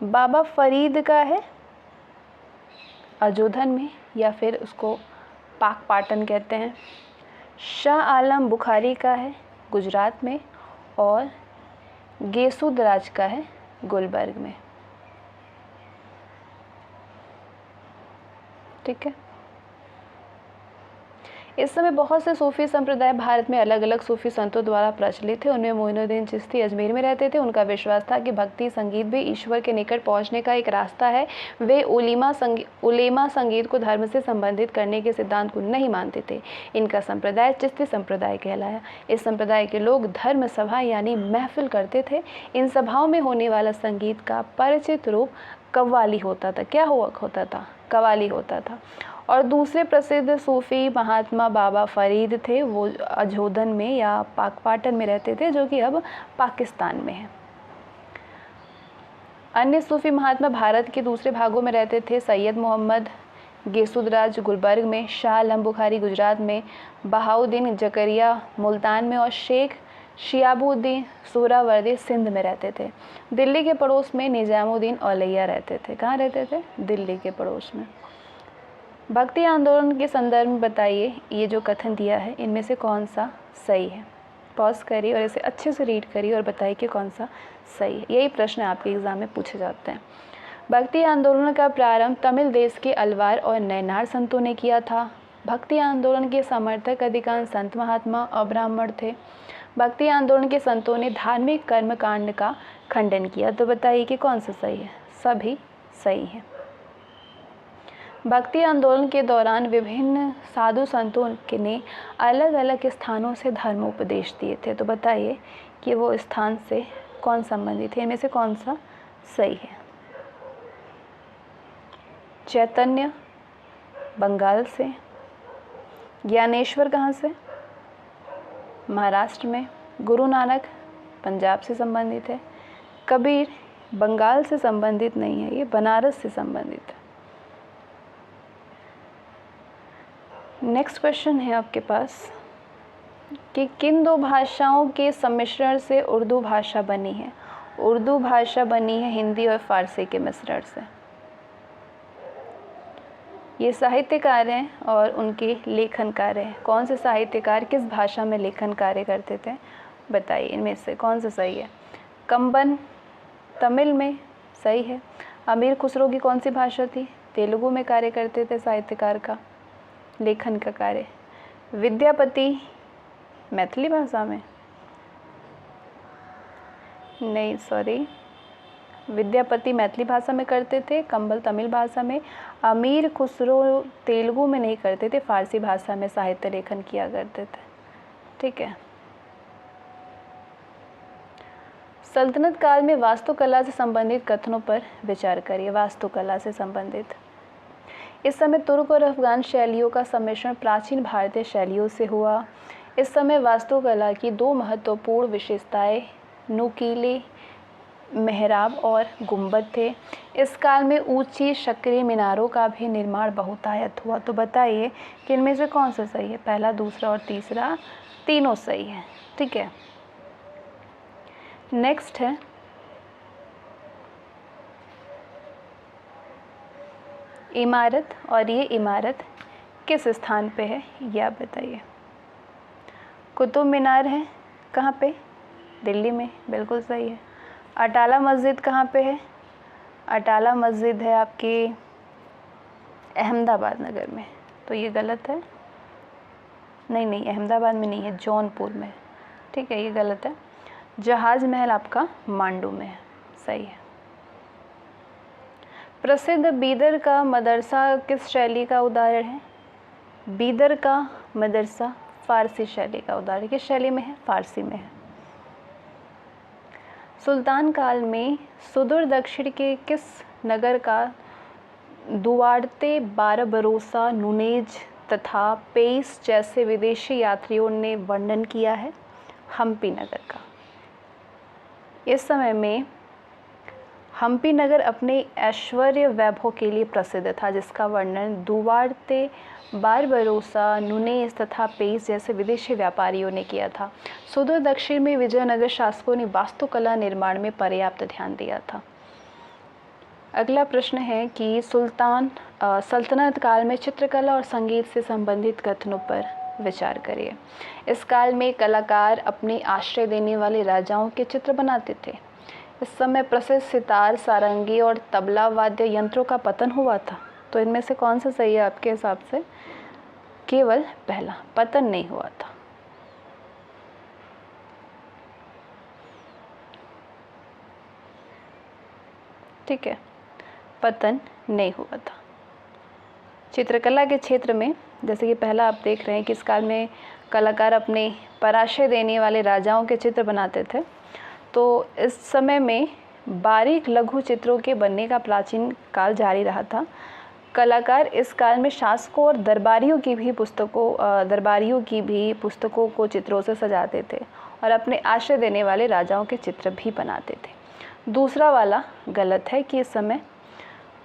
Speaker 1: बाबा फरीद का है अजोधन में, या फिर उसको पाक पाटन कहते हैं। शाह आलम बुखारी का है गुजरात में और गेसुदराज का है गुलबर्ग में। ठीक है, इस समय बहुत से सूफी संप्रदाय भारत में अलग अलग सूफी संतों द्वारा प्रचलित थे। उनमें मोइनुद्दीन चिश्ती अजमेर में रहते थे। उनका विश्वास था कि भक्ति संगीत भी ईश्वर के निकट पहुंचने का एक रास्ता है। वे उलेमा संगीत को धर्म से संबंधित करने के सिद्धांत को नहीं मानते थे। इनका संप्रदाय चिश्ती संप्रदाय कहलाया। इस संप्रदाय के लोग धर्म सभा यानी महफिल करते थे। इन सभाओं में होने वाला संगीत का परिचित रूप कव्वाली होता था। क्या होता था? कव्वाली होता था। और दूसरे प्रसिद्ध सूफी महात्मा बाबा फरीद थे। वो अजोधन में या पाकपाटन में रहते थे, जो कि अब पाकिस्तान में है। अन्य सूफी महात्मा भारत के दूसरे भागों में रहते थे। सैयद मोहम्मद गेसुदराज गुलबर्ग में, शाह आलम बुखारी गुजरात में, बहाउद्दीन जकरिया मुल्तान में और शेख शियाबुद्दीन सोहरावर्दी सिंध में रहते थे। दिल्ली के पड़ोस में निजामुद्दीन औलैया रहते थे। कहाँ रहते थे? दिल्ली के पड़ोस में। भक्ति आंदोलन के संदर्भ में बताइए, ये जो कथन दिया है इनमें से कौन सा सही है? पॉज करिए और इसे अच्छे से रीड करिए और बताइए कि कौन सा सही है। यही प्रश्न आपके एग्जाम में पूछे जाते हैं। भक्ति आंदोलन का प्रारंभ तमिल देश के अलवार और नैनार संतों ने किया था। भक्ति आंदोलन के समर्थक अधिकांश संत महात्मा और ब्राह्मण थे। भक्ति आंदोलन के संतों ने धार्मिक कर्मकांड का खंडन किया। तो बताइए कि कौन सा सही है? सभी सही है। भक्ति आंदोलन के दौरान विभिन्न साधु संतों ने अलग अलग स्थानों से धर्म उपदेश दिए थे। तो बताइए कि वो स्थान से कौन संबंधित है? इनमें से कौन सा सही है? चैतन्य बंगाल से, ज्ञानेश्वर कहाँ से? महाराष्ट्र में, गुरु नानक पंजाब से संबंधित है, कबीर बंगाल से संबंधित नहीं है, ये बनारस से संबंधित है। नेक्स्ट क्वेश्चन है आपके पास कि किन दो भाषाओं के सम्मिश्रण से उर्दू भाषा बनी है? उर्दू भाषा बनी है हिंदी और फारसी के मिश्रण से। ये साहित्यकार हैं और उनके लेखन कार्य हैं। कौन से साहित्यकार किस भाषा में लेखन कार्य करते थे? बताइए इनमें से कौन सा सही है? कंबन तमिल में सही है। अमीर खुसरो की कौन सी भाषा थी? तेलुगु में कार्य करते थे साहित्यकार का लेखन का कार्य। विद्यापति मैथिली भाषा में नहीं, सॉरी, विद्यापति मैथिली भाषा में करते थे, कंबल तमिल भाषा में, अमीर खुसरो तेलुगु में नहीं करते थे, फारसी भाषा में साहित्य लेखन किया करते थे। ठीक है। सल्तनत काल में वास्तुकला से संबंधित कथनों पर विचार करिए। वास्तुकला से संबंधित, इस समय तुर्क और अफगान शैलियों का सम्मिश्रण प्राचीन भारतीय शैलियों से हुआ। इस समय वास्तुकला की दो महत्वपूर्ण विशेषताएं नुकीले मेहराब और गुंबद थे। इस काल में ऊंची शक्री मीनारों का भी निर्माण बहुतायत हुआ। तो बताइए कि इनमें से कौन सा सही है? पहला, दूसरा और तीसरा तीनों सही है। ठीक है। नेक्स्ट है इमारत, और ये इमारत किस स्थान पे है ये आप बताइए। कुतुब मीनार है कहाँ पे? दिल्ली में, बिल्कुल सही है। अटाला मस्जिद कहाँ पे है? अटाला मस्जिद है आपके अहमदाबाद नगर में। तो ये गलत है। नहीं, अहमदाबाद में नहीं है, जौनपुर में। ठीक है, ये गलत है। जहाज महल आपका मांडू में है। सही है। प्रसिद्ध बीदर का मदरसा किस शैली का उदाहरण है? बीदर का मदरसा फारसी शैली का उदाहरण। किस शैली में है? फारसी में है। सुल्तान काल में सुदूर दक्षिण के किस नगर का दुआर्ते, बारबरोसा, नुनेज तथा पेइस जैसे विदेशी यात्रियों ने वर्णन किया है? हम्पी नगर का। इस समय में हम्पी नगर अपने ऐश्वर्य वैभव के लिए प्रसिद्ध था, जिसका वर्णन दुआर्ते, बारबरोसा, नुनेस तथा पेइस जैसे विदेशी व्यापारियों ने किया था। सुदूर दक्षिण में विजयनगर शासकों ने वास्तुकला निर्माण में पर्याप्त ध्यान दिया था। अगला प्रश्न है कि सल्तनत काल में चित्रकला और संगीत से संबंधित कथनों पर विचार करिए। इस काल में कलाकार अपने आश्रय देने वाले राजाओं के चित्र बनाते थे। इस समय प्रसिद्ध सितार, सारंगी और तबला वाद्य यंत्रों का पतन हुआ था। तो इनमें से कौन सा सही है आपके हिसाब से? केवल पहला, पतन नहीं हुआ था। ठीक है, पतन नहीं हुआ था। चित्रकला के क्षेत्र में जैसे कि पहला आप देख रहे हैं कि इस काल में कलाकार अपने पराशय देने वाले राजाओं के चित्र बनाते थे। तो इस समय में बारीक लघु चित्रों के बनने का प्राचीन काल जारी रहा था। कलाकार इस काल में शासकों और दरबारियों की भी पुस्तकों को चित्रों से सजाते थे और अपने आश्रय देने वाले राजाओं के चित्र भी बनाते थे। दूसरा वाला गलत है कि इस समय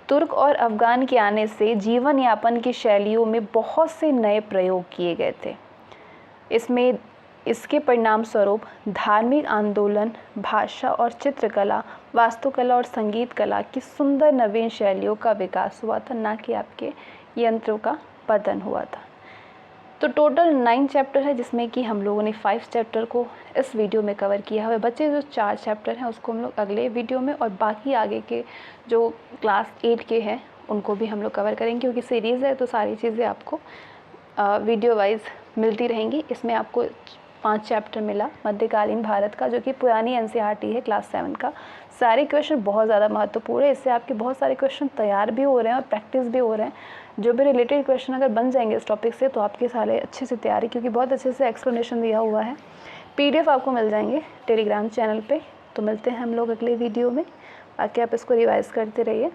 Speaker 1: तुर्क और अफ़गान के आने से जीवन यापन की शैलियों में बहुत से नए प्रयोग किए गए थे। इसके परिणाम स्वरूप धार्मिक आंदोलन, भाषा और चित्रकला, वास्तुकला और संगीत कला की सुंदर नवीन शैलियों का विकास हुआ था, ना कि आपके यंत्रों का पतन हुआ था। तो टोटल 9 चैप्टर है जिसमें कि हम लोगों ने 5 चैप्टर को इस वीडियो में कवर किया है। बचे जो 4 चैप्टर हैं उसको हम लोग अगले वीडियो में, और बाकी आगे के जो क्लास 8 के हैं उनको भी हम लोग कवर करेंगे, क्योंकि सीरीज़ है तो सारी चीज़ें आपको वीडियो वाइज मिलती रहेंगी। इसमें आपको 5 चैप्टर मिला मध्यकालीन भारत का, जो कि पुरानी एनसीईआरटी है क्लास 7 का। सारे क्वेश्चन बहुत ज़्यादा महत्वपूर्ण है, इससे आपके बहुत सारे क्वेश्चन तैयार भी हो रहे हैं और प्रैक्टिस भी हो रहे हैं। जो भी रिलेटेड क्वेश्चन अगर बन जाएंगे इस टॉपिक से तो आपके सारे अच्छे से तैयारी, क्योंकि बहुत अच्छे से एक्सप्लेनेशन दिया हुआ है। PDF आपको मिल जाएंगे टेलीग्राम चैनल पे। तो मिलते हैं हम लोग अगले वीडियो में, बाकी आप इसको रिवाइज़ करते रहिए।